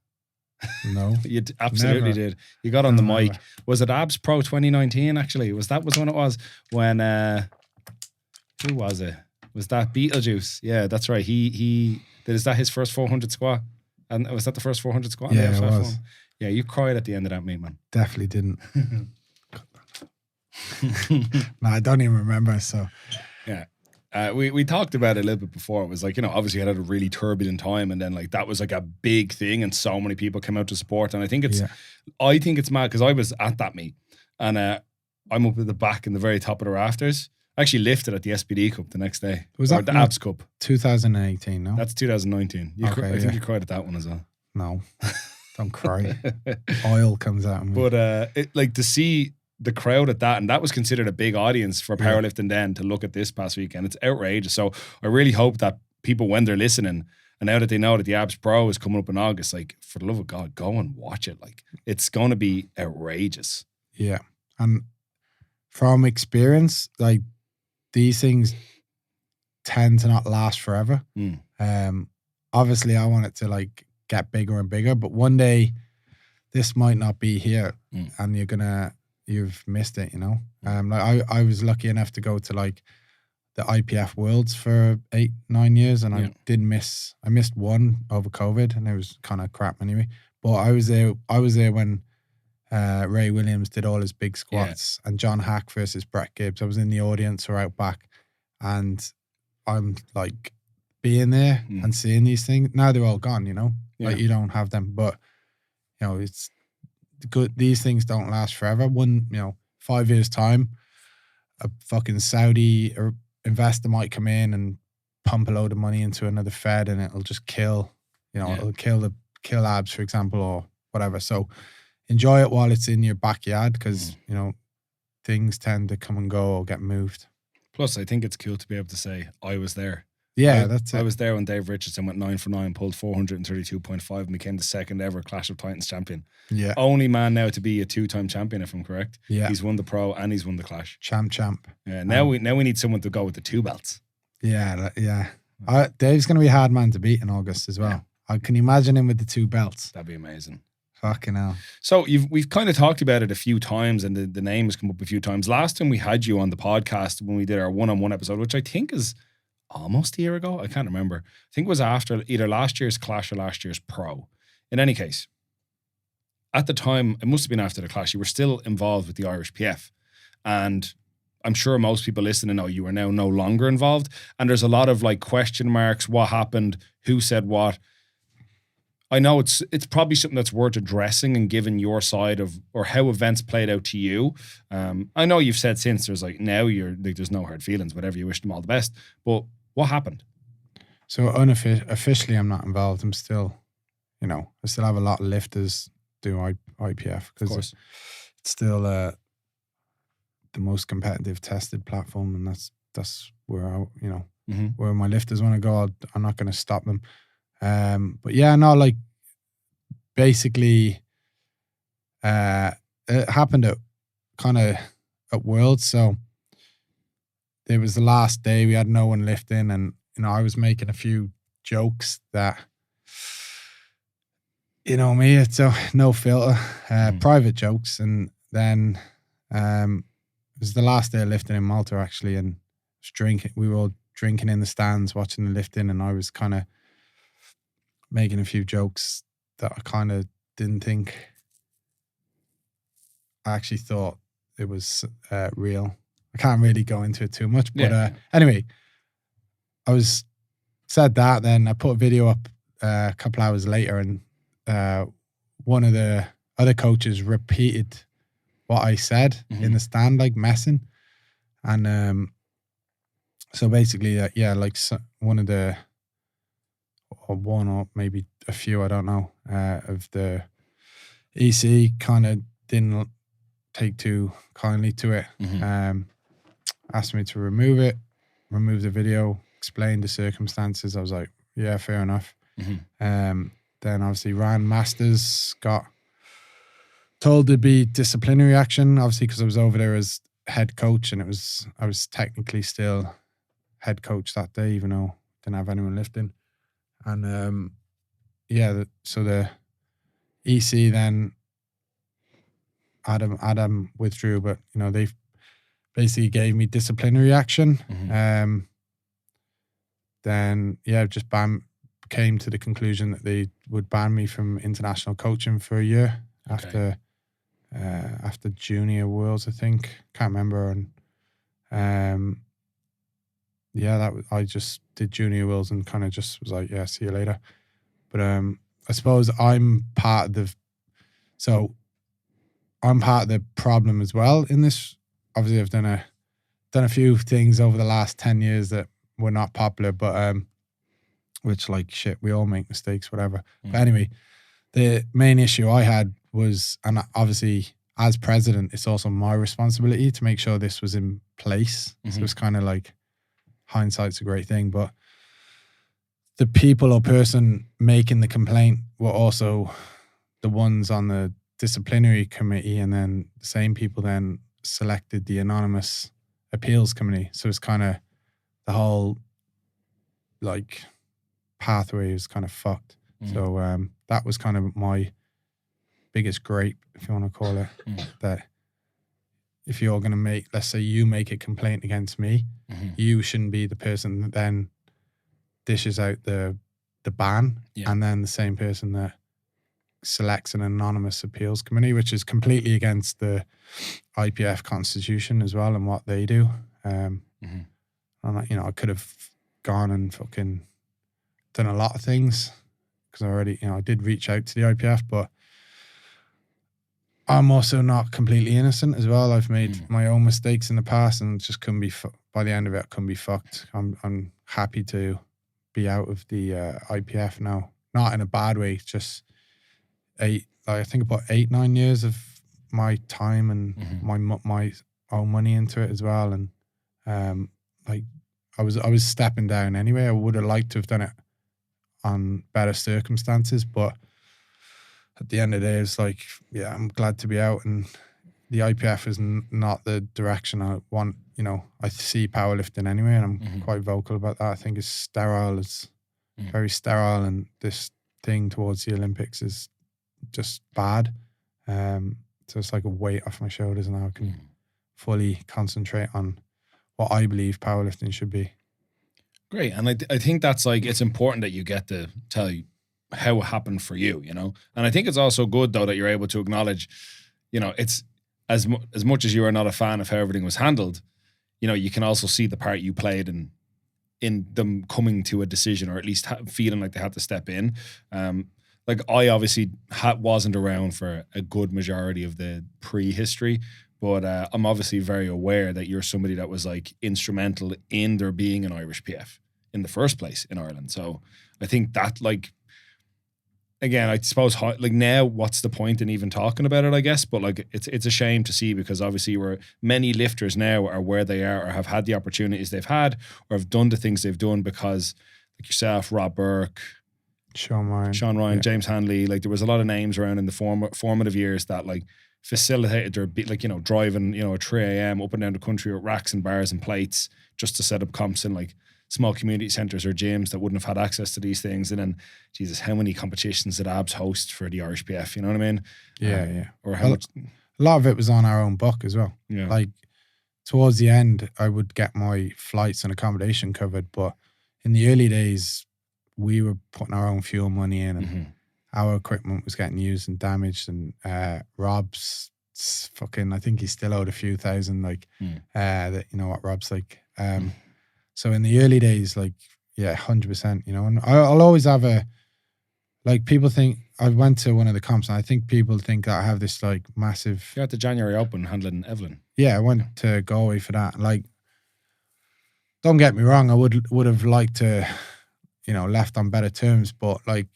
No, you absolutely did. You got on the mic. Was it Abs Pro 2019? Actually, was when it was when who was it? Was that Beetlejuice? Yeah, that's right. He did. Is that his first 400 squat? And was that the first 400 squat? Yeah, it was. Yeah, you cried at the end of that meet, man. Definitely didn't. No, I don't even remember. So yeah. We talked about it a little bit before. It was like, you know, obviously you had a really turbulent time, and then like that was like a big thing, and so many people came out to support. And I think it's mad because I was at that meet, and I'm up at the back in the very top of the rafters. I actually lifted at the SPD Cup the next day. Was that the Abs Cup? 2018, no? That's 2019. I think you cried at that one as well. No, don't cry. Oil comes out of me. But like to see the crowd at that, and that was considered a big audience for powerlifting then, to look at this past weekend. It's outrageous. So I really hope that people, when they're listening, and now that they know that the Abs Pro is coming up in August, like, for the love of God, go and watch it. Like, it's going to be outrageous. Yeah. And from experience, like, these things tend to not last forever. Obviously I want it to like get bigger and bigger, but one day this might not be here, and you've missed it, you know. Like I was lucky enough to go to like the IPF Worlds for 8-9 years, and I missed one over COVID, and it was kind of crap anyway. But I was there when Ray Williams did all his big squats, and John Hack versus Brett Gibbs. I was in the audience or out back, and I'm like being there and seeing these things. Now they're all gone, you know. Like, you don't have them, but you know, it's good. These things don't last forever. 5 years time, a fucking Saudi investor might come in and pump a load of money into another fed, and it'll just kill, you know, it'll kill abs, for example, or whatever. So enjoy it while it's in your backyard, because you know, things tend to come and go or get moved. Plus, I think it's cool to be able to say I was there. Yeah, that's it. I was there when Dave Richardson went 9 for 9, pulled 432.5, and became the second ever Clash of Titans champion. Yeah. Only man now to be a 2-time champion, if I'm correct. Yeah. He's won the Pro and he's won the Clash. Champ. Yeah. Now we need someone to go with the 2 belts. Yeah. Dave's going to be a hard man to beat in August as well. Yeah. Can you imagine him with the 2 belts? That'd be amazing. Fucking hell. So we've kind of talked about it a few times, and the name has come up a few times. Last time we had you on the podcast when we did our one-on-one episode, which I think is almost a year ago. I can't remember. I think it was after either last year's Clash or last year's Pro. In any case, at the time, it must have been after the Clash, you were still involved with the IrishPF. And I'm sure most people listening know you are now no longer involved. And there's a lot of like question marks. What happened? Who said what? I know it's probably something that's worth addressing and giving your side of, or how events played out to you. I know you've said since there's like, now you're like, there's no hard feelings, whatever, you wish them all the best. But what happened? So officially, I'm not involved. I'm still, I still have a lot of lifters do IPF because it's still the most competitive tested platform, and that's where where my lifters want to go. I'm not going to stop them. But yeah, no, like basically, it happened at Worlds. So it was the last day. We had no one lifting, and I was making a few jokes that, me, it's no filter, private jokes. And then it was the last day of lifting in Malta, actually, and we were all drinking in the stands, watching the lifting, and I was kind of making a few jokes that I kind of didn't think. I actually thought it was real. I can't really go into it too much, but anyway, I said that. Then I put a video up a couple hours later, and one of the other coaches repeated what I said in the stand, like messing, and so basically, one or maybe a few, I don't know, of the EC kind of didn't take too kindly to it. Asked me to remove the video, explain the circumstances. I was like, yeah, fair enough. Then obviously ran Masters, got told there'd be disciplinary action, obviously because I was over there as head coach, and I was technically still head coach that day, even though I didn't have anyone lifting. And so the EC then Adam withdrew, but they basically gave me disciplinary action. Then just came to the conclusion that they would ban me from international coaching for a year after Junior Worlds, I think. Can't remember. And I just did Junior Worlds and kind of just was like, yeah, see you later. But I suppose I'm part of the problem as well in this. Obviously, I've done a few things over the last 10 years that were not popular, but which, like, shit, we all make mistakes, whatever. But anyway, the main issue I had was, and obviously as president, it's also my responsibility to make sure this was in place. So it's kind of like, hindsight's a great thing, but the people or person making the complaint were also the ones on the disciplinary committee, and then the same people then selected the anonymous appeals committee. So it's kind of the whole like pathway is kind of fucked. So that was kind of my biggest gripe, if you want to call it, that if you're going to make, let's say you make a complaint against me, you shouldn't be the person that then dishes out the ban, and then the same person that selects an anonymous appeals committee, which is completely against the IPF constitution as well and what they do. And I could have gone and fucking done a lot of things because I did reach out to the IPF, but I'm also not completely innocent as well. I've made my own mistakes in the past, and just couldn't be by the end of it, I couldn't be fucked. I'm happy to be out of the IPF now, not in a bad way. Just I think about 8-9 years of my time and my own money into it as well, and I was stepping down anyway. I would have liked to have done it on better circumstances, but at the end of the day, it's like, yeah, I'm glad to be out, and the IPF is not the direction I want. I see powerlifting anyway, and I'm quite vocal about that. I think it's sterile. It's very sterile, and this thing towards the Olympics is just bad. So it's like a weight off my shoulders, and now I can fully concentrate on what I believe powerlifting should be. Great. And I think that's like, it's important that you get to tell you how it happened for you, And I think it's also good though that you're able to acknowledge, it's as much as you are not a fan of how everything was handled, you can also see the part you played in them coming to a decision, or at least feeling like they had to step in. like I obviously wasn't around for a good majority of the prehistory, but I'm obviously very aware that you're somebody that was like instrumental in there being an Irish PF in the first place in Ireland. So I think that, like, again, I suppose, like, now what's the point in even talking about it, I guess, but like it's a shame to see, because obviously many lifters now are where they are, or have had the opportunities they've had, or have done the things they've done because, like yourself, Rob Burke, Sean Ryan, yeah. James Hanley, like there was a lot of names around in the formative years that like facilitated their, like, you know, driving, you know, at 3 a.m. up and down the country with racks and bars and plates just to set up comps in like small community centres or gyms that wouldn't have had access to these things. And then, Jesus, how many competitions did ABS host for the IrishPF? You know what I mean? Yeah. Or how much? A lot of it was on our own book as well. Yeah. Like towards the end, I would get my flights and accommodation covered, but in the early days, we were putting our own fuel money in, and our equipment was getting used and damaged. And Rob's fucking, I think he's still owed a few thousand. Like, that, you know what Rob's like. So in the early days, like, yeah, 100%. You know, and I'll always have like, people think I went to one of the comps, and I think people think that I have this like massive. You're at the January Open handling Evelyn. Yeah, I went to Galway for that. Like, don't get me wrong, I would have liked to, you know, left on better terms, but like,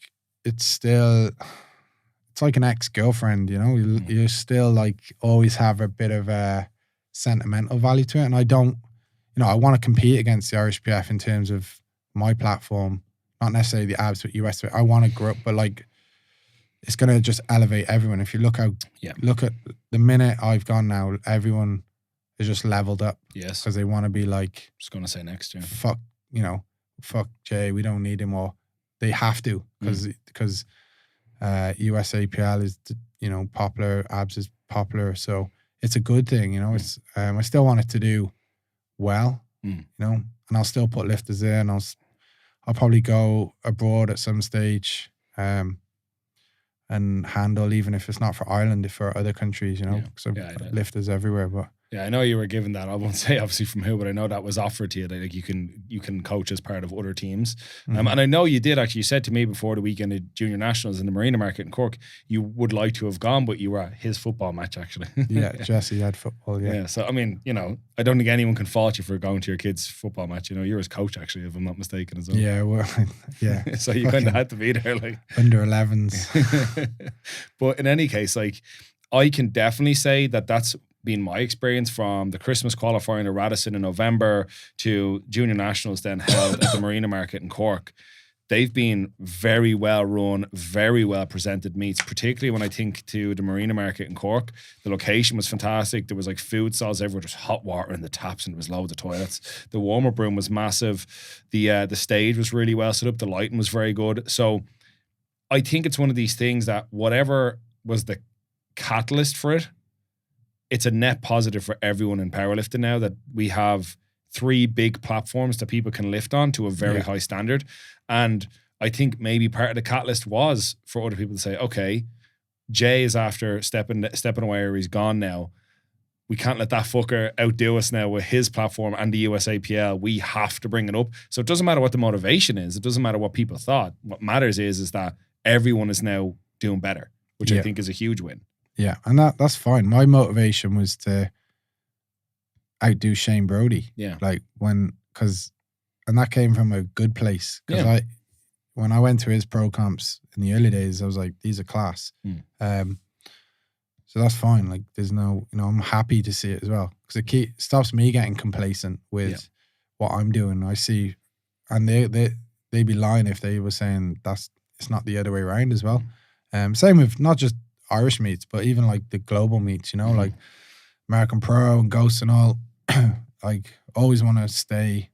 it's like an ex-girlfriend, you know, you still like always have a bit of a sentimental value to it. And I don't, you know, I want to compete against the IrishPF in terms of my platform, not necessarily the ABS, but US. I want to grow up, but like, it's going to just elevate everyone. If you look at the minute I've gone now, everyone is just leveled up. Yes. Because they want to be like, just going to say next year, fuck, you know, fuck Jay, we don't need him, or they have to, because USAPL is, you know, popular, ABS is popular, so it's a good thing, you know. It's I still want it to do well, you know, and I'll still put lifters there, and I'll probably go abroad at some stage, and handle, even if it's not for Ireland, if for other countries, you know, because I've lifters everywhere. But yeah, I know you were given that. I won't say obviously from who, but I know that was offered to you, that like you can coach as part of other teams. And I know you did actually. You said to me before the weekend at Junior Nationals in the Marina Market in Cork, you would like to have gone, but you were at his football match actually. Yeah, Jesse had football. Yeah. So I mean, you know, I don't think anyone can fault you for going to your kid's football match. You know, you're his coach actually, if I'm not mistaken as well. Yeah, well, yeah. So you kind of had to be there, like under 11s. But in any case, like, I can definitely say that that's been my experience from the Christmas qualifying at Radisson in November to Junior Nationals then held at the Marina Market in Cork. They've been very well run, very well presented meets, particularly when I think to the Marina Market in Cork. The location was fantastic. There was like food stalls everywhere. There was hot water in the taps, and there was loads of toilets. The warm-up room was massive. The stage was really well set up. The lighting was very good. So I think it's one of these things that whatever was the catalyst for it, it's a net positive for everyone in powerlifting now, that we have 3 big platforms that people can lift on to a very high standard. And I think maybe part of the catalyst was for other people to say, okay, Jay is after stepping away, or he's gone now. We can't let that fucker outdo us now with his platform and the USAPL. We have to bring it up. So it doesn't matter what the motivation is. It doesn't matter what people thought. What matters is that everyone is now doing better, which I think is a huge win. Yeah, and that's fine. My motivation was to outdo Shane Brody. Yeah. Like and that came from a good place. Because when I went to his pro comps in the early days, I was like, these are class. So that's fine. Like, there's no, you know, I'm happy to see it as well. Because it stops me getting complacent with what I'm doing. I see, and they'd be lying if they were saying it's not the other way around as well. Same with not just Irish meets, but even like the global meets, you know, like American Pro and Ghost and all. Like, always want to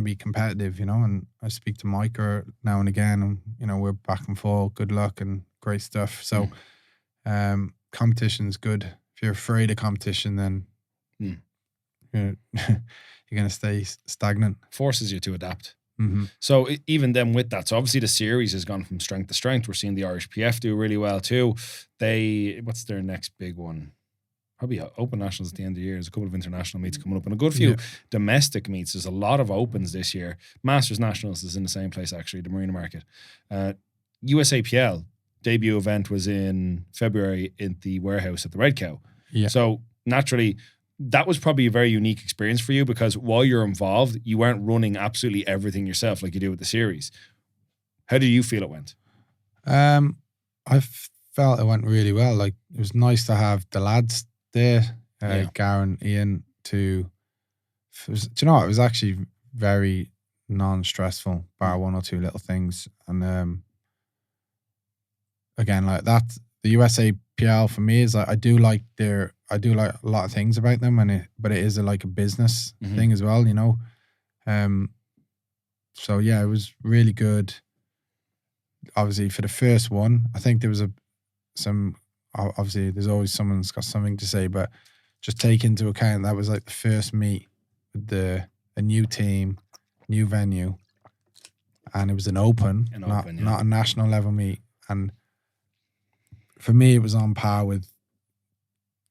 be competitive, you know. And I speak to Mike now and again, and you know, we're back and forth. Good luck and great stuff. So competition's good. If you're afraid of competition, then you're gonna stay stagnant. Forces you to adapt. So even then with that, so obviously the series has gone from strength to strength. We're seeing the IrishPF do really well too. What's their next big one? Probably Open Nationals at the end of the year. There's a couple of international meets coming up and a good few domestic meets. There's a lot of Opens this year. Masters Nationals is in the same place actually, the Marina Market. USAPL debut event was in February in the warehouse at the Red Cow. Yeah. So naturally, that was probably a very unique experience for you because while you're involved, you weren't running absolutely everything yourself like you do with the series. How do you feel it went? I felt it went really well. Like, it was nice to have the lads there, Garen, Ian, do you know what? It was actually very non-stressful, bar one or two little things. And again, like that, the USAPL for me is like, I do like a lot of things about them, but it is like a business thing as well, you know. So yeah, it was really good. Obviously, for the first one, I think there was obviously there's always someone's got something to say, but just take into account that was like the first meet with a new team, new venue, and it was an open, not a national level meet. And for me, it was on par with,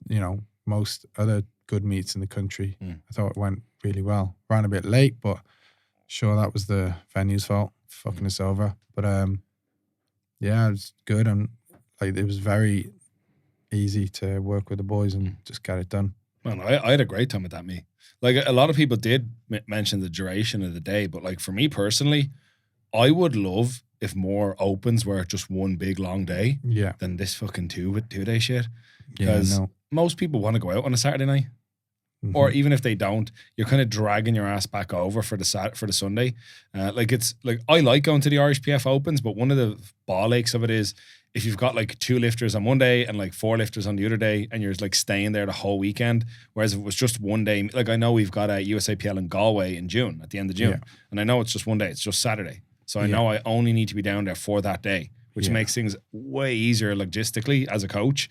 you know, most other good meets in the country. I thought it went really well. Ran a bit late, but sure, that was the venue's fault, fucking us over. But yeah, it was good, and like it was very easy to work with the boys and just get it done. Man, I had a great time at that meet. Like, a lot of people did mention the duration of the day, but like for me personally, I would love if more opens were just one big long day than this fucking two-day shit. Because most people want to go out on a Saturday night. Or even if they don't, you're kind of dragging your ass back over for the Sunday. It's like, I like going to the IrishPF Opens, but one of the ball aches of it is if you've got like 2 lifters on one day and like 4 lifters on the other day, and you're like staying there the whole weekend. Whereas if it was just one day, like I know we've got a USAPL in Galway in June, at the end of June, and I know it's just one day, it's just Saturday. So I know I only need to be down there for that day, which makes things way easier logistically as a coach.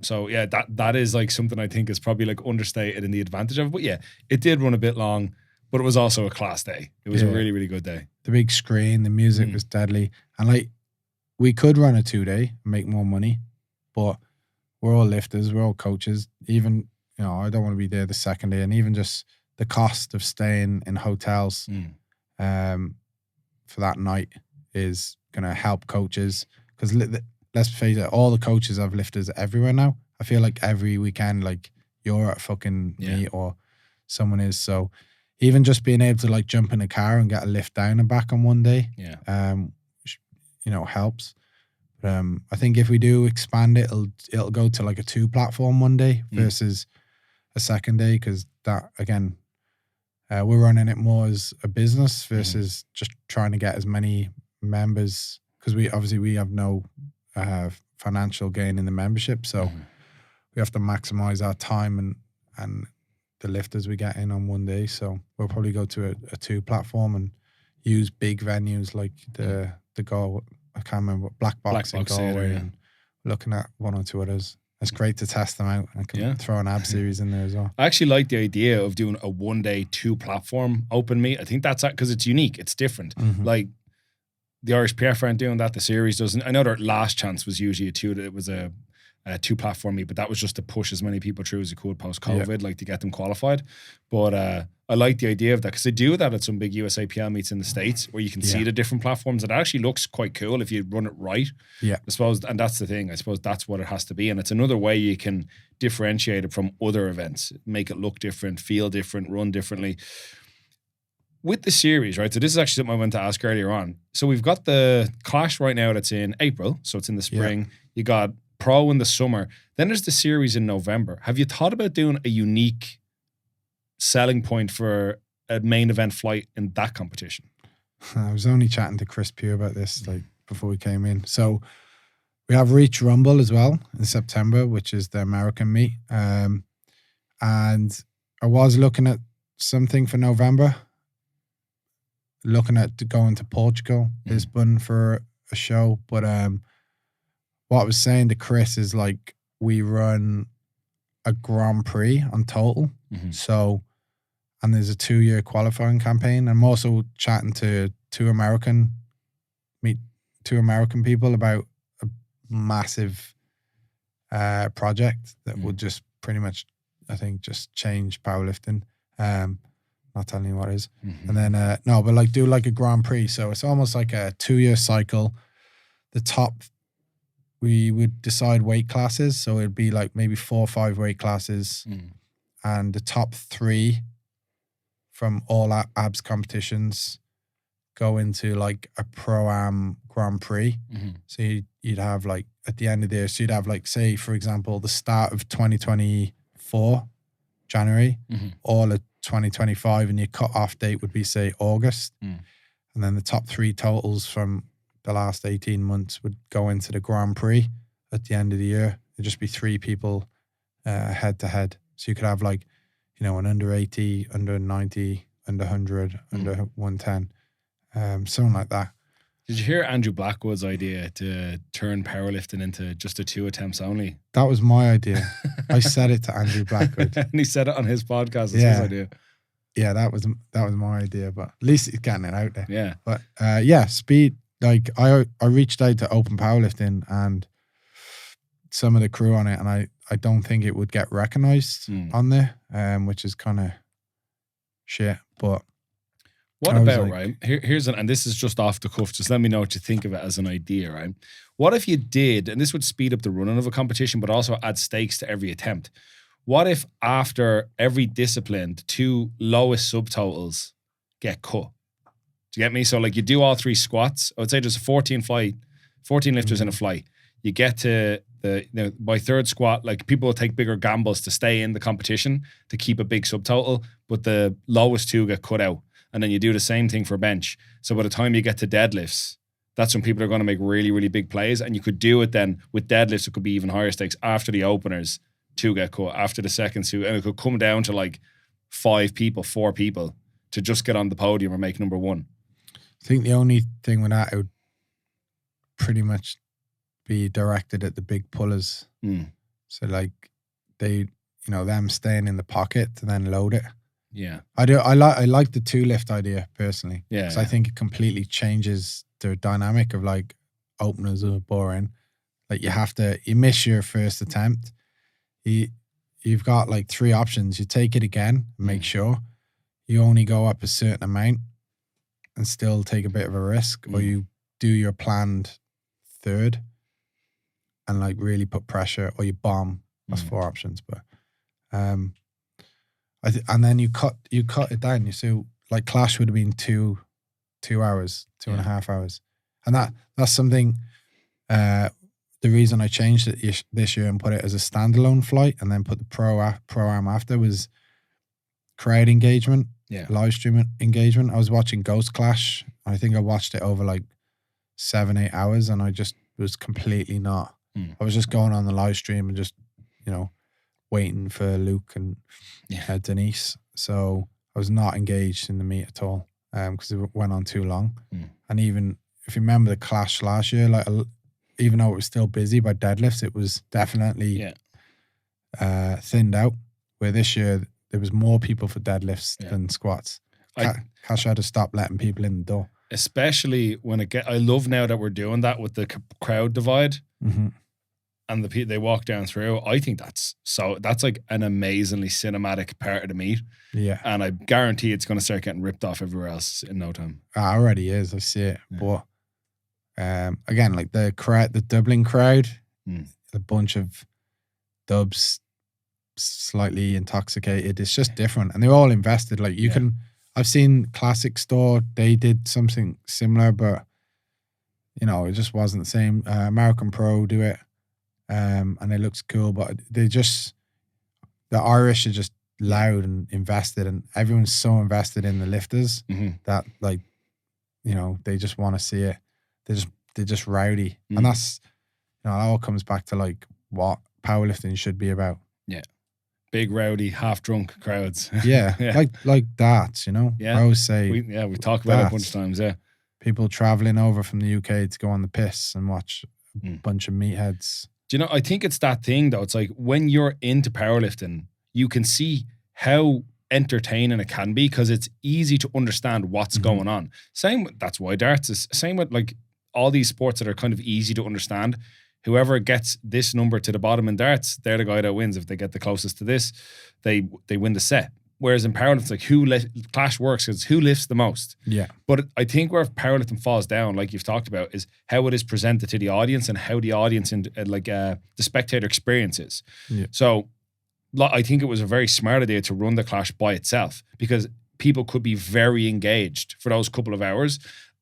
So yeah, that is like something I think is probably like understated in the advantage of it. But yeah, it did run a bit long, but it was also a class day. It was a really, really good day. The big screen, the music was deadly. And like, we could run a 2-day and make more money, but we're all lifters, we're all coaches. Even, you know, I don't want to be there the second day, and even just the cost of staying in hotels for that night is going to help coaches, because let's face it, all the coaches have lifters everywhere now. I feel like every weekend, like you're at fucking meet or someone is. So even just being able to like jump in a car and get a lift down and back on one day, you know, helps. But I think if we do expand it, it'll go to like a 2-platform one day versus a second day, because that, again, we're running it more as a business versus just trying to get as many members, because we have no financial gain in the membership, so we have to maximize our time and the lifters we get in on one day. So we'll probably go to a 2-platform and use big venues like the I can't remember what, Black Box in Galway, and looking at 1 or 2 others. It's great to test them out. I can throw an ab series in there as well. I actually like the idea of doing a 1-day 2-platform open meet. I think that's because it's unique. It's different. Like, the IrishPF aren't doing that. The series doesn't. I know their last chance was usually it was a 2-platform meet, but that was just to push as many people through as you could post-COVID, like to get them qualified. But I like the idea of that, because they do that at some big USAPL meets in the States where you can see the different platforms. It actually looks quite cool if you run it right. Yeah. I suppose, and that's the thing. I suppose that's what it has to be. And it's another way you can differentiate it from other events, make it look different, feel different, run differently. With the series, right? So this is actually something I meant to ask earlier on. So we've got the Clash right now that's in April. So it's in the spring. Yeah. You got Pro in the summer. Then there's the series in November. Have you thought about doing a unique selling point for a main event flight in that competition? I was only chatting to Chris Pugh about this like before we came in. So we have Reach Rumble as well in September, which is the American meet. And I was looking at something for November, looking at going to Portugal, Lisbon for a show. But what I was saying to Chris is like, we run a Grand Prix on total. So, and there's a 2-year qualifying campaign. I'm also chatting to two American people about a massive project that would just pretty much, I think, just change powerlifting. Not telling you what it is. And then, but like do like a Grand Prix. So it's almost like a 2-year cycle. the top, we would decide weight classes. So it'd be like maybe 4 or 5 weight classes, and the top 3 from all abs competitions go into like a Pro-Am Grand Prix. So you'd have like at the end of the year, so you'd have like, say, for example, the start of 2024, January, all of 2025, and your cut-off date would be, say, August. And then the top 3 totals from the last 18 months would go into the Grand Prix at the end of the year. It'd just be 3 people head to head. So you could have like, you know, an under 80, under 90, under 100, under 110, something like that. Did you hear Andrew Blackwood's idea to turn powerlifting into just a 2 attempts only? That was my idea. I said it to Andrew Blackwood. And he said it on his podcast. It's his idea. Yeah, that was my idea, but at least he's getting it out there. Yeah. But speed, like I reached out to Open Powerlifting and some of the crew on it, and I don't think it would get recognized on there, which is kind of shit. But what about, like, right? Here's and this is just off the cuff. Just let me know what you think of it as an idea, right? What if you did, and this would speed up the running of a competition, but also add stakes to every attempt. What if after every discipline, the 2 lowest subtotals get cut? Do you get me? So like you do all 3 squats. I would say there's 14 lifters in a flight. You get to by 3rd squat, like people will take bigger gambles to stay in the competition to keep a big subtotal, but the lowest 2 get cut out. And then you do the same thing for bench. So by the time you get to deadlifts, that's when people are going to make really, really big plays. And you could do it then with deadlifts. It could be even higher stakes after the openers. 2 get cut, after the second 2, and it could come down to like 5 people, 4 people to just get on the podium or make number 1. I think the only thing with that, it would pretty much be directed at the big pullers. So like they, you know, them staying in the pocket to then load it. Yeah, I like the 2 lift idea personally. Yeah, because I think it completely changes the dynamic of like openers are boring. Like you miss your first attempt. You've got like 3 options. You take it again, make sure you only go up a certain amount and still take a bit of a risk, or you do your planned 3rd and like really put pressure, or you bomb. That's 4 options. But and then you cut it down. You see, like Clash would have been 2 hours, 2.5 hours, and that's something. The reason I changed it this year and put it as a standalone flight and then put the Pro-Am after was crowd engagement, live stream engagement. I was watching Ghost Clash. I think I watched it over like 7-8 hours, and I just was completely not. I was just going on the live stream and just, you know, waiting for Luke and Denise. So I was not engaged in the meet at all because it went on too long. And even if you remember the Clash last year, like even though it was still busy by deadlifts, it was definitely thinned out. Where this year there was more people for deadlifts than squats. Cash had to stop letting people in the door. Especially when I love now that we're doing that with the crowd divide. And they walk down through. I think that's like an amazingly cinematic part of the meet. Yeah. And I guarantee it's going to start getting ripped off everywhere else in no time. It already is. I see it. But again, like the Dublin crowd, a bunch of dubs, slightly intoxicated. It's just different. And they're all invested. Like I've seen Classic Store, they did something similar, but you know, it just wasn't the same. American Pro do it. And it looks cool, but the Irish are just loud and invested, and everyone's so invested in the lifters that, like, you know, they just want to see it. They're just rowdy, and that's, you know, it all comes back to like what powerlifting should be about. Yeah, big rowdy, half drunk crowds. like that, you know. I always say we talk about it a bunch of times. Yeah, people traveling over from the UK to go on the piss and watch a bunch of meatheads. Do you know, I think it's that thing though. It's like when you're into powerlifting, you can see how entertaining it can be because it's easy to understand what's going on. That's why darts is same with like all these sports that are kind of easy to understand. Whoever gets this number to the bottom in darts, they're the guy that wins. If they get the closest to this, they win the set. Whereas in powerlifting, like Clash works because who lifts the most. Yeah. But I think where powerlifting falls down, like you've talked about, is how it is presented to the audience and how the audience and the spectator experiences. Yeah. So I think it was a very smart idea to run the Clash by itself because people could be very engaged for those couple of hours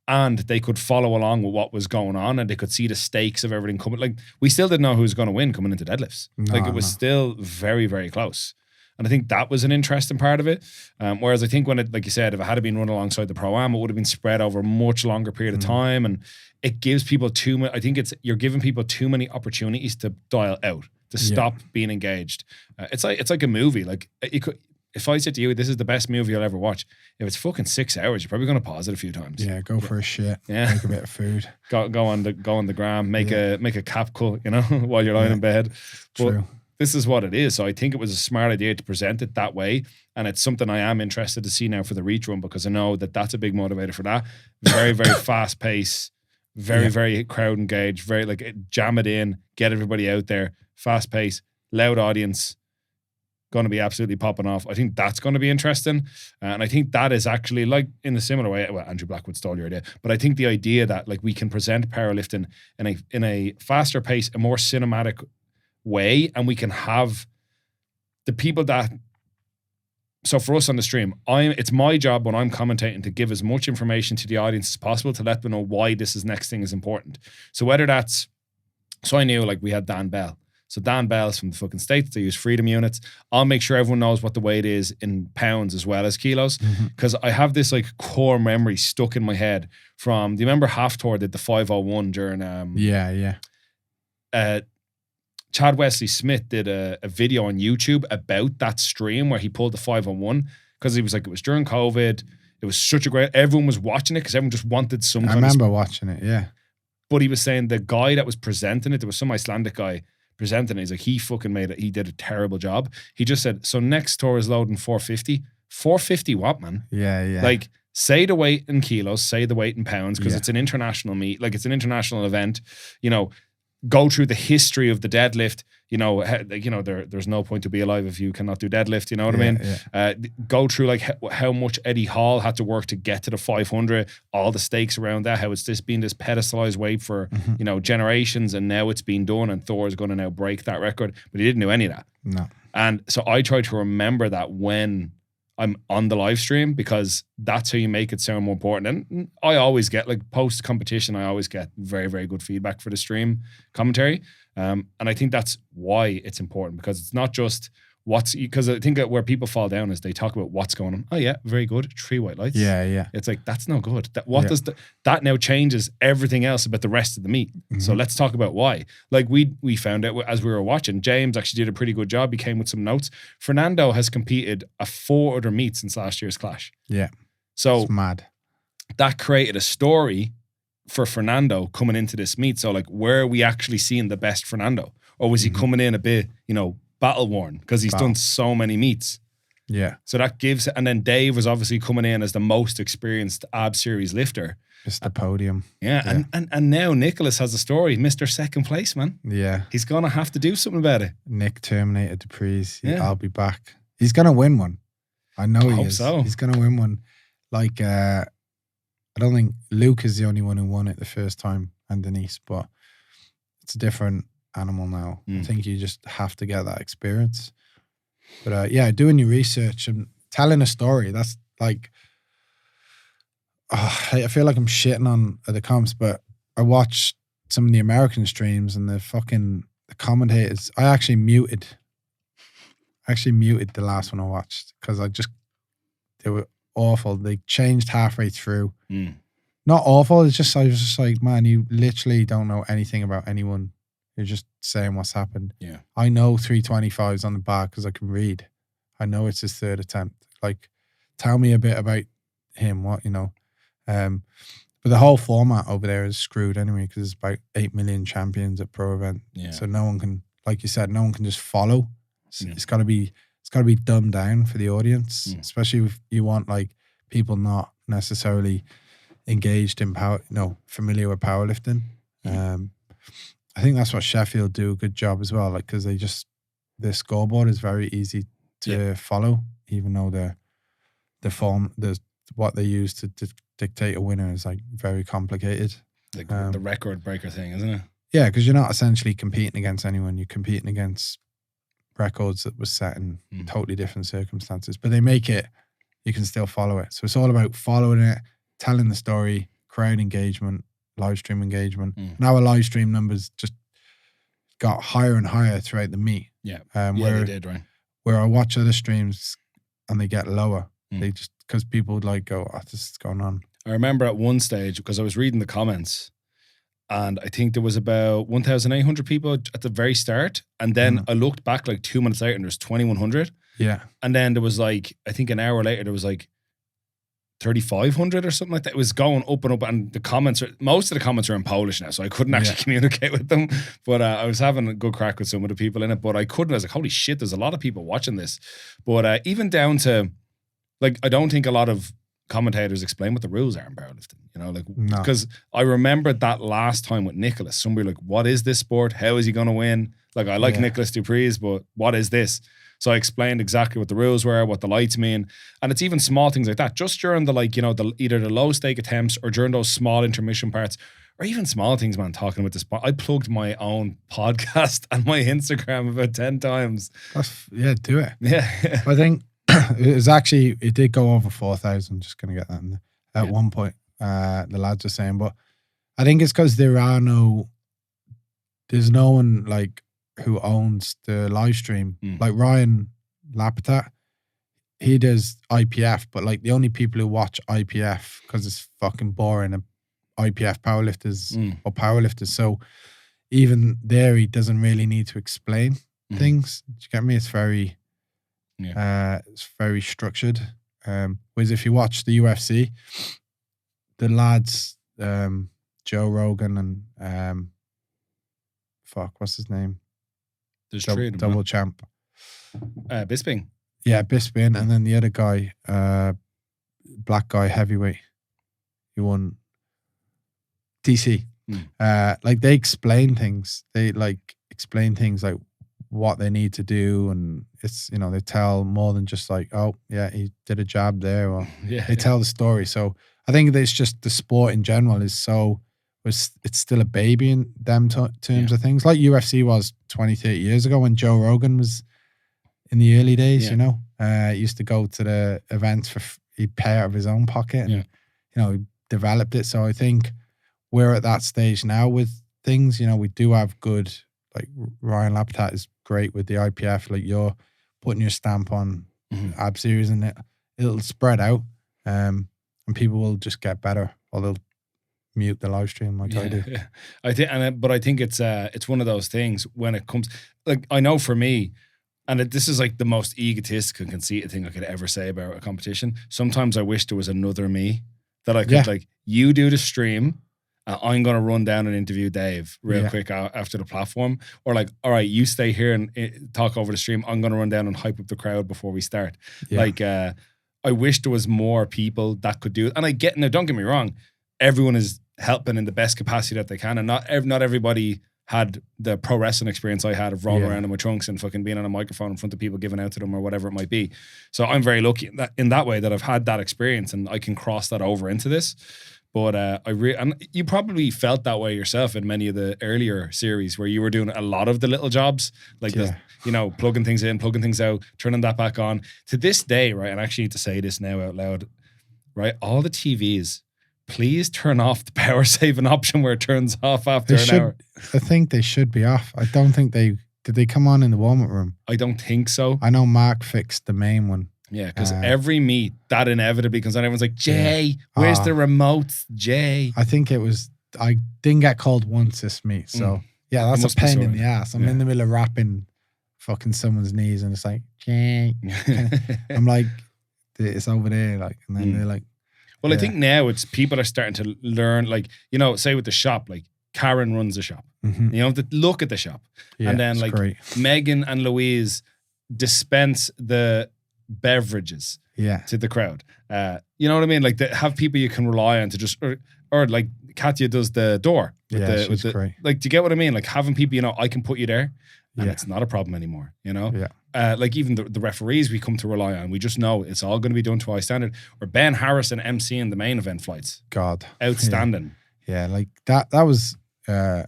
and they could follow along with what was going on and they could see the stakes of everything coming. Like we still didn't know who was going to win coming into deadlifts. It was still very, very close. And I think that was an interesting part of it. Whereas I think when it, like you said, if it had been run alongside the Pro-Am, it would have been spread over a much longer period of time. And it gives people too much, I think you're giving people too many opportunities to dial out, to stop being engaged. It's like a movie. Like if I said to you, this is the best movie you'll ever watch, if it's fucking 6 hours, you're probably going to pause it a few times. Yeah, go for a shit. Yeah. Make a bit of food. Go on the gram, make a cap cut, while you're lying in bed. True. But this is what it is. So I think it was a smart idea to present it that way. And it's something I am interested to see now for the reach run because I know that that's a big motivator for that. Very, very fast pace, very, very crowd engaged, very jam it in, get everybody out there, fast pace, loud audience, going to be absolutely popping off. I think that's going to be interesting. And I think that is actually like in a similar way, well, Andrew Blackwood stole your idea, but I think the idea that like we can present powerlifting in a faster pace, a more cinematic way, and we can have the people that, so for us on the stream, it's my job when I'm commentating to give as much information to the audience as possible to let them know why this next thing is important. So whether that's, so I knew like we had Dan Bell. So Dan Bell's from the fucking States, they use freedom units. I'll make sure everyone knows what the weight is in pounds as well as kilos. Because I have this like core memory stuck in my head from, do you remember Hafthor did the 501 during Chad Wesley Smith did a video on YouTube about that stream where he pulled the 501 because he was like, it was during COVID. It was such a great, everyone was watching it because everyone just wanted some I remember watching it, yeah. But he was saying the guy that was presenting it, there was some Icelandic guy presenting it. He's like, he fucking made it. He did a terrible job. He just said, so next tour is loading 450. 450 what, man? Yeah, yeah. Like, say the weight in kilos, say the weight in pounds because it's an international meet. Like, it's an international event. Go through the history of the deadlift. There's no point to be alive if you cannot do deadlift. You know what I mean? Yeah. Go through like how much Eddie Hall had to work to get to the 500, all the stakes around that, how it's been this pedestalized weight for generations, and now it's been done, and Thor is going to now break that record. But he didn't do any of that. No. And so I try to remember that when I'm on the live stream because that's how you make it sound more important. And I always get, like, post competition, I always get very, very good feedback for the stream commentary. And I think that's why it's important because it's not just because I think that where people fall down is they talk about what's going on. Oh yeah, very good. 3 white lights. Yeah, yeah. It's like, that's no good. That now changes everything else about the rest of the meet. So let's talk about why. Like we found out as we were watching, James actually did a pretty good job. He came with some notes. Fernando has competed at 4 other meets since last year's Clash. Yeah. So it's mad. That created a story for Fernando coming into this meet. So like, where are we actually seeing the best Fernando? Or was he coming in a bit, battle worn because he's done so many meets. Yeah. So that gives, and then Dave was obviously coming in as the most experienced Ab Series lifter. Just the podium. Yeah. And now Nicholas has a story. Mr. Second Place, man. Yeah. He's going to have to do something about it. Nick terminated Dupree's. Yeah. I'll be back. He's going to win one. I know he is. So. He's going to win one. Like, I don't think Luke is the only one who won it the first time and Denise, but it's a different animal now. I think you just have to get that experience. But doing your research and telling a story, that's like, I feel like I'm shitting on the comps, but I watched some of the American streams and the commentators. I actually muted the last one I watched because they were awful. They changed halfway through. Not awful. I was just like, man, you literally don't know anything about anyone. You're just saying what's happened. Yeah. I know 325's on the back because I can read. I know it's his 3rd attempt. Like, tell me a bit about him, But the whole format over there is screwed anyway because there's about 8 million champions at pro event. Yeah. So no one can, like you said, no one can just follow. It's got to be dumbed down for the audience, especially if you want like people not necessarily engaged in familiar with powerlifting. I think that's what Sheffield do a good job as well. Like, because their scoreboard is very easy to follow, even though the form, what they use to dictate a winner is like very complicated. Like the record breaker thing, isn't it? Yeah, because you're not essentially competing against anyone. You're competing against records that was set in totally different circumstances. But they make it, you can still follow it. So it's all about following it, telling the story, crowd engagement, live stream engagement. Now our live stream numbers just got higher and higher throughout the meet. Yeah, where they did, right? Where I watch other streams and they get lower. They just, because people would like go, oh, this is going on. I remember at one stage, because I was reading the comments, and I think there was about 1,800 people at the very start. And then I looked back like 2 minutes later and there's 2,100. Yeah. And then there was like, I think an hour later, there was like 3,500 or something like that. It was going up and up. And the comments, most of the comments are in Polish now, so I couldn't actually communicate with them. But I was having a good crack with some of the people in it. But I couldn't. I was like, holy shit, there's a lot of people watching this. But even down to, like, I don't think a lot of commentators explain what the rules are in powerlifting, you know, like, because I remember that last time with Nicholas, somebody like, what is this sport? How is he going to win? Like, I like Nicholas Dupree's, but what is this? So I explained exactly what the rules were, what the lights mean. And it's even small things like that, just during the, like, you know, either the low stake attempts or during those small intermission parts, or even small things, man, talking about this. I plugged my own podcast and my Instagram about 10 times. Do it. Yeah. I think it did go over 4,000, just going to get that in there. At one point, the lads are saying, but I think it's because there's no one like who owns the live stream. Like Ryan Lapitat, he does IPF, but like the only people who watch IPF, because it's fucking boring, are IPF powerlifters or powerlifters. So even there, he doesn't really need to explain things. Do you get me? It's very... it's very structured. Whereas if you watch the UFC, the lads, Joe Rogan and what's his name? There's double champ. Bisping. Yeah, Bisping, and then the other guy, black guy heavyweight. He won DC. Like they explain things. They like explain things like what they need to do, and it's, you know, they tell more than just like, oh yeah, he did a jab there, or they tell the story. So I think it's just the sport in general is it's still a baby in them terms of things, like UFC was 20, 30 years ago when Joe Rogan was in the early days. You know, he used to go to the events he'd pay out of his own pocket, and you know, he developed it. So I think we're at that stage now with things. You know, we do have good, like Ryan Lapitat is great with the IPF. Like you're putting your stamp on ab series, and it'll spread out, and people will just get better, or they'll mute the live stream like I do. Yeah. But I think it's one of those things when it comes, like, I know for me, and this is like the most egotistical and conceited thing I could ever say about a competition. Sometimes I wish there was another me that I could like, you do the stream. I'm going to run down and interview Dave real quick after the platform. Or like, all right, you stay here and talk over the stream. I'm going to run down and hype up the crowd before we start. Yeah. Like, I wish there was more people that could do it. And I get, now don't get me wrong, everyone is helping in the best capacity that they can. And not everybody had the pro wrestling experience I had of rolling around in my trunks and fucking being on a microphone in front of people giving out to them or whatever it might be. So I'm very lucky in that way that I've had that experience and I can cross that over into this. But and you probably felt that way yourself in many of the earlier series where you were doing a lot of the little jobs, like you know, plugging things in, plugging things out, turning that back on. To this day, right, and I actually need to say this now out loud, right, all the TVs, please turn off the power saving option where it turns off after an hour. I think they should be off. I don't think did they come on in the warm-up room? I don't think so. I know Mark fixed the main one. Yeah, because every meet, that inevitably comes on. Everyone's like, Jay, where's the remote? Jay. I think I didn't get called once this meet. So, yeah, that's a pain in the ass. I'm in the middle of rapping fucking someone's knees and it's like, Jay. I'm like, it's over there. Like, and then they're like. Well, I think now it's people are starting to learn, like, you know, say with the shop, like Karen runs the shop. You know, to look at the shop. Yeah, and then like Megan and Louise dispense the beverages to the crowd. You know what I mean? Like have people you can rely on to just, or like Katya does the door. She's great. Like, do you get what I mean? Like having people, you know, I can put you there. and it's not a problem anymore, you know? Yeah. Like even the referees we come to rely on, we just know it's all going to be done to high standard. Or Ben Harrison emceeing the main event flights. God. Outstanding. Yeah, like that was a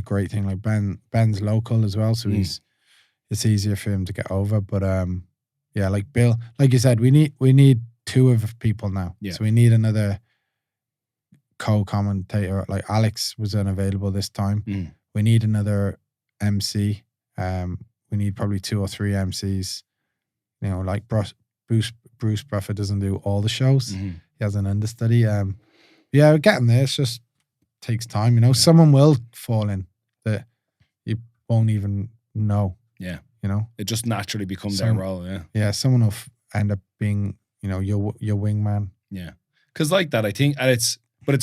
great thing. Like Ben's local as well, so it's easier for him to get over. But yeah, like Bill, like you said, we need two of people now. Yeah. So we need another co-commentator. Like Alex was unavailable this time. We need another MC. We need probably 2 or 3 MCs. You know, like Bruce Buffer doesn't do all the shows. He has an understudy. Yeah, we're getting there. It's just takes time. You know, someone will fall in that you won't even know. Yeah, you know, it just naturally becomes their role. Yeah, yeah. Someone will end up being, you know, your wingman. Yeah, because like that, I think, and it's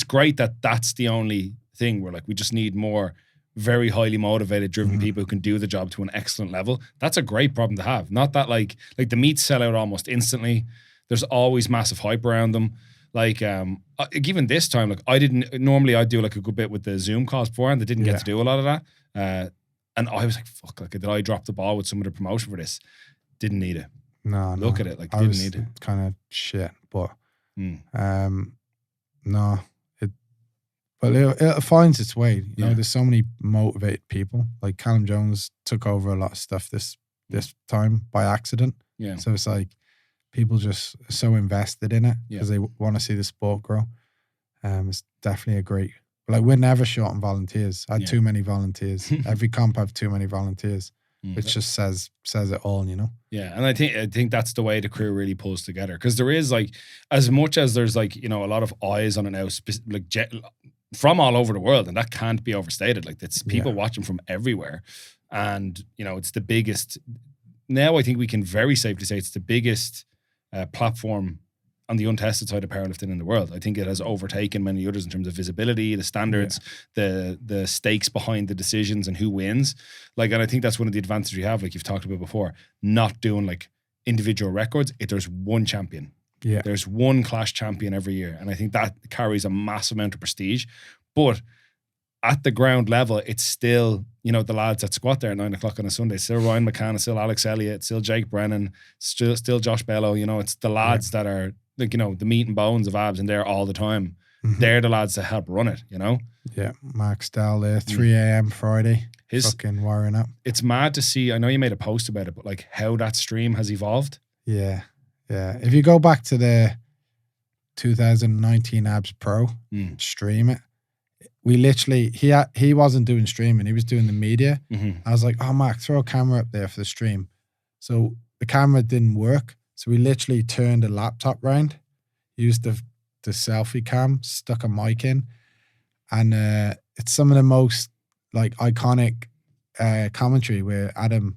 great that that's the only thing where like we just need more very highly motivated, driven people who can do the job to an excellent level. That's a great problem to have. Not that like the meets sell out almost instantly. There's always massive hype around them. Like even this time, like I'd do like a good bit with the Zoom calls beforehand. I didn't get to do a lot of that. And I was like, fuck, like did I drop the ball with some of the promotion for this? Didn't need it. No. Look at it, like didn't need it. Kind of shit, but no. But it finds its way. You know, there's so many motivated people. Like Callum Jones took over a lot of stuff this time by accident. Yeah. So it's like people just are so invested in it because they want to see the sport grow. It's definitely a great. Like we're never short on volunteers. I had too many volunteers. Every comp I have too many volunteers, which just says it all. You know. Yeah, and I think that's the way the crew really pulls together, because there is like, as much as there's like, you know, a lot of eyes on it now, like from all over the world, and that can't be overstated. Like it's people watching from everywhere, and you know it's the biggest. Now I think we can very safely say it's the biggest platform on the untested side of powerlifting in the world. I think it has overtaken many others in terms of visibility, the standards, the stakes behind the decisions, and who wins. Like, and I think that's one of the advantages we have, like you've talked about before, not doing like individual records. There's one champion. Yeah. There's one clash champion every year. And I think that carries a massive amount of prestige. But at the ground level, it's still, you know, the lads that squat there at 9 o'clock on a Sunday. It's still Ryan McCann, it's still Alex Elliott, it's still Jake Brennan, still Josh Bellow. You know, it's the lads that are like, you know, the meat and bones of abs and there all the time. They're the lads that help run it, you know? Yeah. Mark Stahl there, 3 a.m. Friday. Fucking wiring up. It's mad to see, I know you made a post about it, but like how that stream has evolved. Yeah. Yeah. If you go back to the 2019 Abs Pro, stream it. We literally, he wasn't doing streaming, he was doing the media. I was like, oh, Mark, throw a camera up there for the stream. So the camera didn't work. So we literally turned a laptop round, used the selfie cam, stuck a mic in. And it's some of the most like iconic commentary where Adam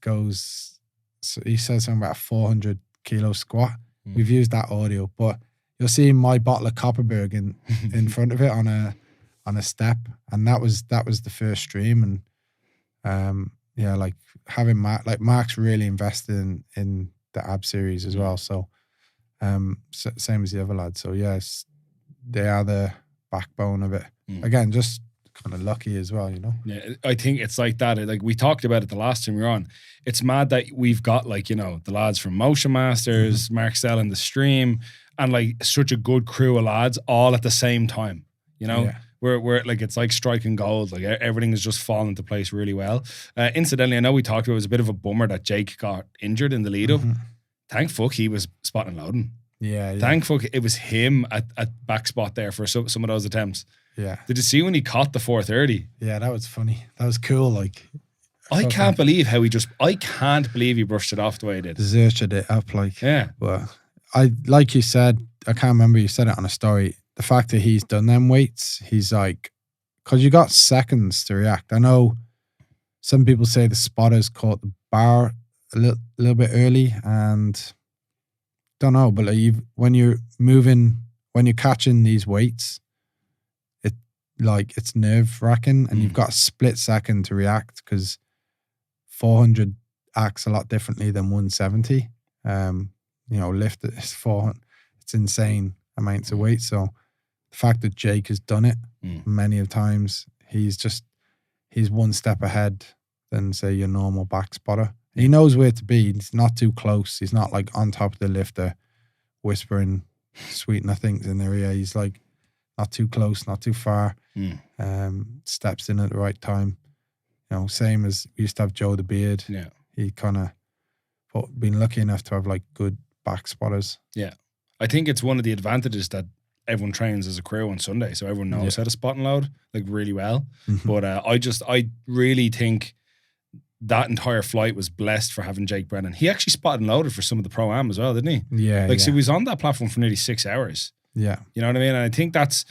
goes, so he says something about a 400 kilo squat. We've used that audio, but you'll see my bottle of Copperberg in front of it on a step, and that was the first stream. And yeah, like having Mark's really invested in the ab series as well. So same as the other lads. So yes, they are the backbone of it. Again, just kind of lucky as well, you know. Yeah, I think it's like that. Like we talked about it the last time we were on. It's mad that we've got like, you know, the lads from Motion Masters, Mark Stell in the stream, and like such a good crew of lads all at the same time. You know. Yeah. We're like, it's like striking gold. Like everything is just falling into place really well. Incidentally, I know we talked about it was a bit of a bummer that Jake got injured in the lead up. Thank fuck he was spotting and loading. Yeah. Thank fuck it was him at back spot there for some of those attempts. Yeah. Did you see when he caught the 430? Yeah, that was funny. That was cool. Like, I can't believe he brushed it off the way he did. Zerched it up, like. Yeah. But like you said, I can't remember, you said it on a story. The fact that he's done them weights, he's like, because you got seconds to react. I know some people say the spotters caught the bar a little bit early, and don't know, but like when you're catching these weights, it's nerve wracking, and you've got a split second to react, because 400 acts a lot differently than 170. You know, lift is 400. It's insane amounts of weight. So the fact that Jake has done it many of times, he's one step ahead than say your normal back spotter. He knows where to be. He's not too close. He's not like on top of the lifter whispering sweet nothings in their ear. He's like not too close, not too far. Steps in at the right time. Same as we used to have Joe the Beard. Yeah. He kind of been lucky enough to have like good back spotters. Yeah. I think it's one of the advantages that everyone trains as a crew on Sunday, so everyone knows how to spot and load like really well. But I really think that entire flight was blessed for having Jake Brennan. He actually spotted and loaded for some of the Pro-Am as well, didn't he? Yeah. So he was on that platform for nearly 6 hours. Yeah. You know what I mean? And I think that's,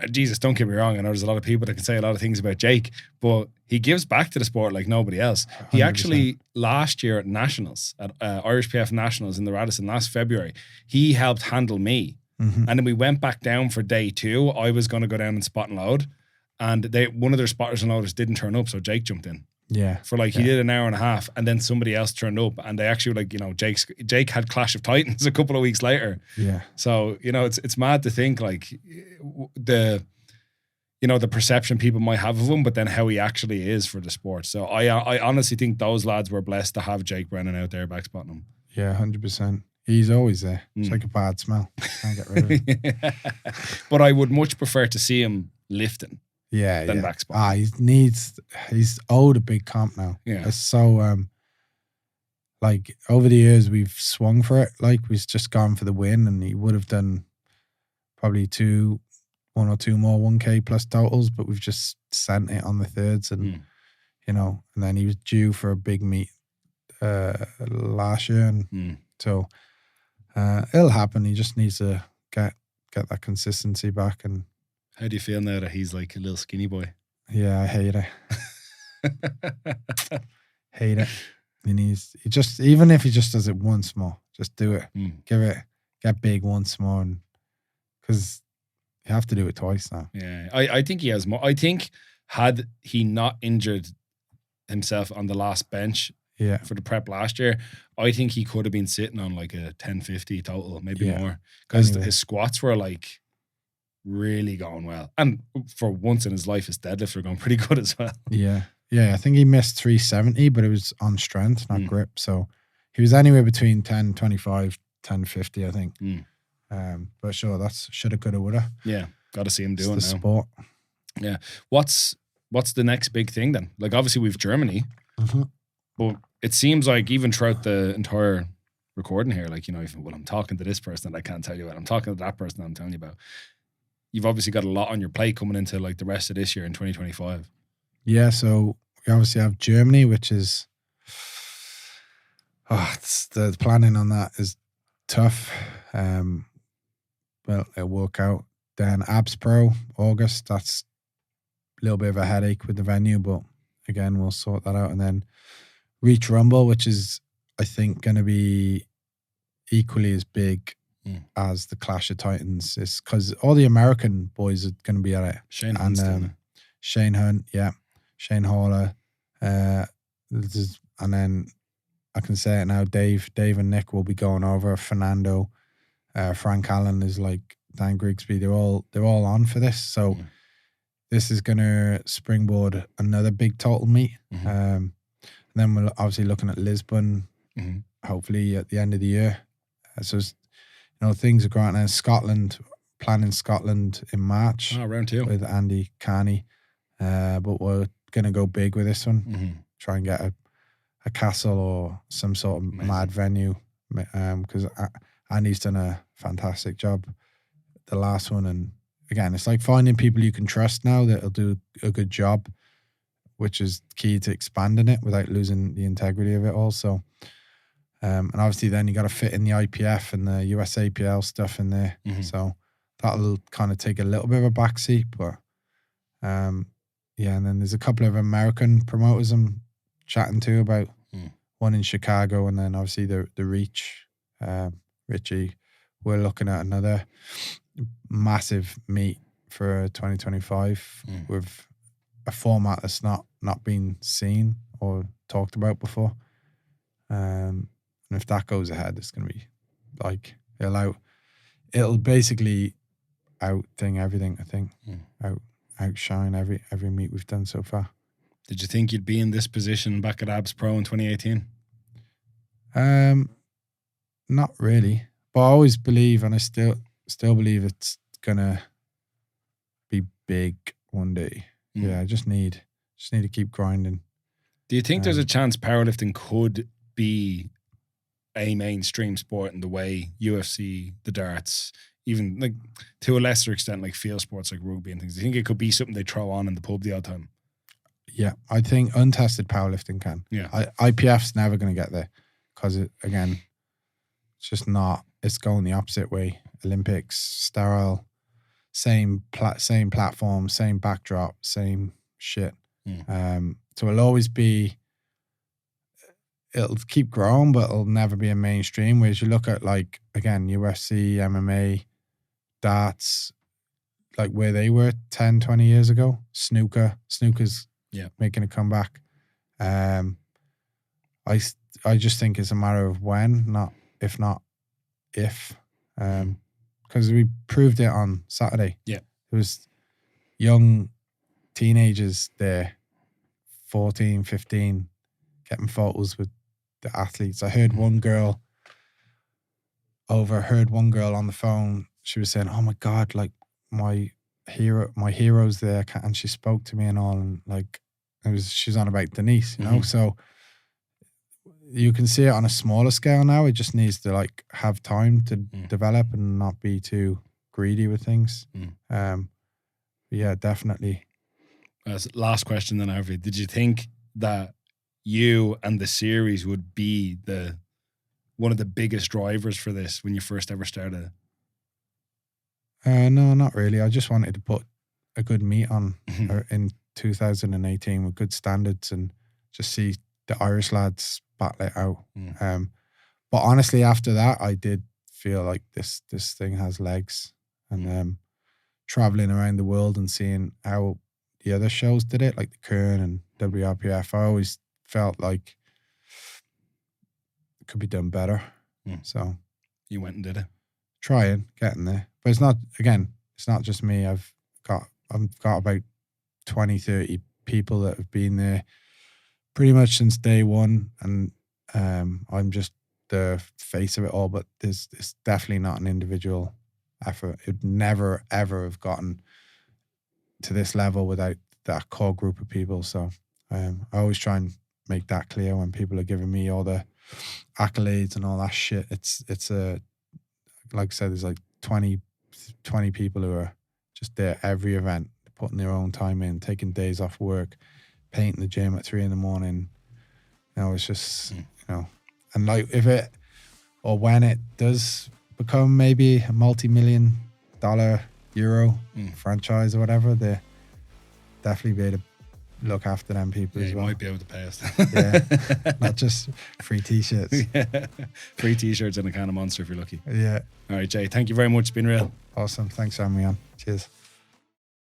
Jesus, don't get me wrong. I know there's a lot of people that can say a lot of things about Jake, but he gives back to the sport like nobody else. 100%. He actually, last year at Nationals, at IrishPF Nationals in the Radisson last February, he helped handle me. And then we went back down for day 2. I was going to go down and spot and load. And one of their spotters and loaders didn't turn up, so Jake jumped in. Yeah. For he did an hour and a half, and then somebody else turned up, and they actually Jake had Clash of Titans a couple of weeks later. Yeah. So it's mad to think the perception people might have of him, but then how he actually is for the sport. So I honestly think those lads were blessed to have Jake Brennan out there back spotting him. Yeah, 100%. He's always there. It's like a bad smell. Can't get rid of it. But I would much prefer to see him lifting. Than back spot. He's owed a big comp now. Yeah. It's so over the years we've swung for it. We've just gone for the win, and he would have done probably 1 or 2 more 1K plus totals, but we've just sent it on the thirds, and and then he was due for a big meet last year, and so it'll happen. He just needs to get that consistency back. And how do you feel now that he's like a little skinny boy? Yeah, I hate it. Hate it. Even if he just does it once more, just do it. Get big once more, and because you have to do it twice now. Yeah, I think he has more. I think had he not injured himself on the last bench for the prep last year, I think he could have been sitting on like a 1050 total, maybe more, because his squats were like really going well, and for once in his life his deadlifts were going pretty good as well. I think he missed 370, but it was on strength, not grip, so he was anywhere between 1025, 1050, I think. But sure, that's shoulda, coulda, woulda. Yeah, got to see him doing the now. Sport. Yeah, what's the next big thing then? Like obviously we've Germany, but it seems like even throughout the entire recording here, like even when I'm talking to this person that I can't tell you about, I'm talking to that person that I'm telling you about. You've obviously got a lot on your plate coming into like the rest of this year in 2025. Yeah, so we obviously have Germany, which is the planning on that is tough. Well, it'll work out. Then Abs Pro, August, that's a little bit of a headache with the venue, but again, we'll sort that out. And then Reach Rumble, which is, I think, going to be equally as big as the Clash of Titans. It's because all the American boys are going to be at it. Shane Hunt, Shane Hunt, Shane Haller. And then I can say it now, Dave and Nick will be going over. Fernando, Frank Allen is like Dan Grigsby. They're all on for this. So this is going to springboard another big total meet. And then we're obviously looking at Lisbon, hopefully at the end of the year. So things are growing. And Scotland, planning Scotland in March. Oh, round 2 with Andy Carney. But we're going to go big with this one. Try and get a castle or some sort of mad venue, because Andy's done a fantastic job the last one. And again, it's like finding people you can trust now that'll do a good job, which is key to expanding it without losing the integrity of it also. And obviously then you got to fit in the IPF and the USAPL stuff in there. So that'll kind of take a little bit of a backseat, but and then there's a couple of American promoters I'm chatting to about, one in Chicago, and then obviously the Reach, Richie. We're looking at another massive meet for 2025 with a format that's not been seen or talked about before. And if that goes ahead, it's going to be like it'll basically outthing everything. I think outshine every meet we've done so far. Did you think you'd be in this position back at Abs Pro in 2018? Not really, but I always believe, and I still believe it's gonna be big one day. Yeah, I just need to keep grinding. Do you think there's a chance powerlifting could be a mainstream sport in the way UFC, the darts, even like to a lesser extent like field sports like rugby and things? Do you think it could be something they throw on in the pub the odd time? Yeah, I think untested powerlifting can. Yeah, IPF's never going to get there because again, it's just not. It's going the opposite way. Olympics, sterile, same platform, same backdrop, same shit. So it'll always be. It'll keep growing, but it'll never be a mainstream. Whereas you look at like again UFC, MMA, darts, like where they were 10, 20 years ago. Snooker's making a comeback. I just think it's a matter of when, not if. Because we proved it on Saturday. Yeah, there was young teenagers there, 14, 15, getting photos with the athletes. I heard one girl on the phone. She was saying, "Oh my God, like my hero's there," and she spoke to me and all, and like she's on about Denise, you know. So you can see it on a smaller scale now. It just needs to like have time to develop and not be too greedy with things. Yeah, definitely. Last question then, Harvey. Did you think that you and the series would be one of the biggest drivers for this when you first ever started? No, not really. I just wanted to put a good meet on in 2018 with good standards and just see the Irish lads battle it out. But honestly, after that, I did feel like this thing has legs, and traveling around the world and seeing how the other shows did it, like the Kern and IrishPF, I always felt like it could be done better. So you went and did it. Getting there. But it's not just me. I've got about 20, 30 people that have been there pretty much since day one, and I'm just the face of it all, but it's definitely not an individual effort. It would never ever have gotten to this level without that core group of people. So I always try and make that clear when people are giving me all the accolades and all that shit. It's like I said, there's like 20 people who are just there every event, putting their own time in, taking days off work, painting the gym at 3 a.m. It's just, and like if it, or when it does become maybe a multi-million-dollar Euro franchise or whatever, they definitely be able to look after them people as well. You might be able to pay us. Yeah, not just free t-shirts. Yeah. Free t-shirts and a can of Monster if you're lucky. Yeah. All right, Jay, thank you very much. It's been real. Awesome. Thanks for having me on. Cheers.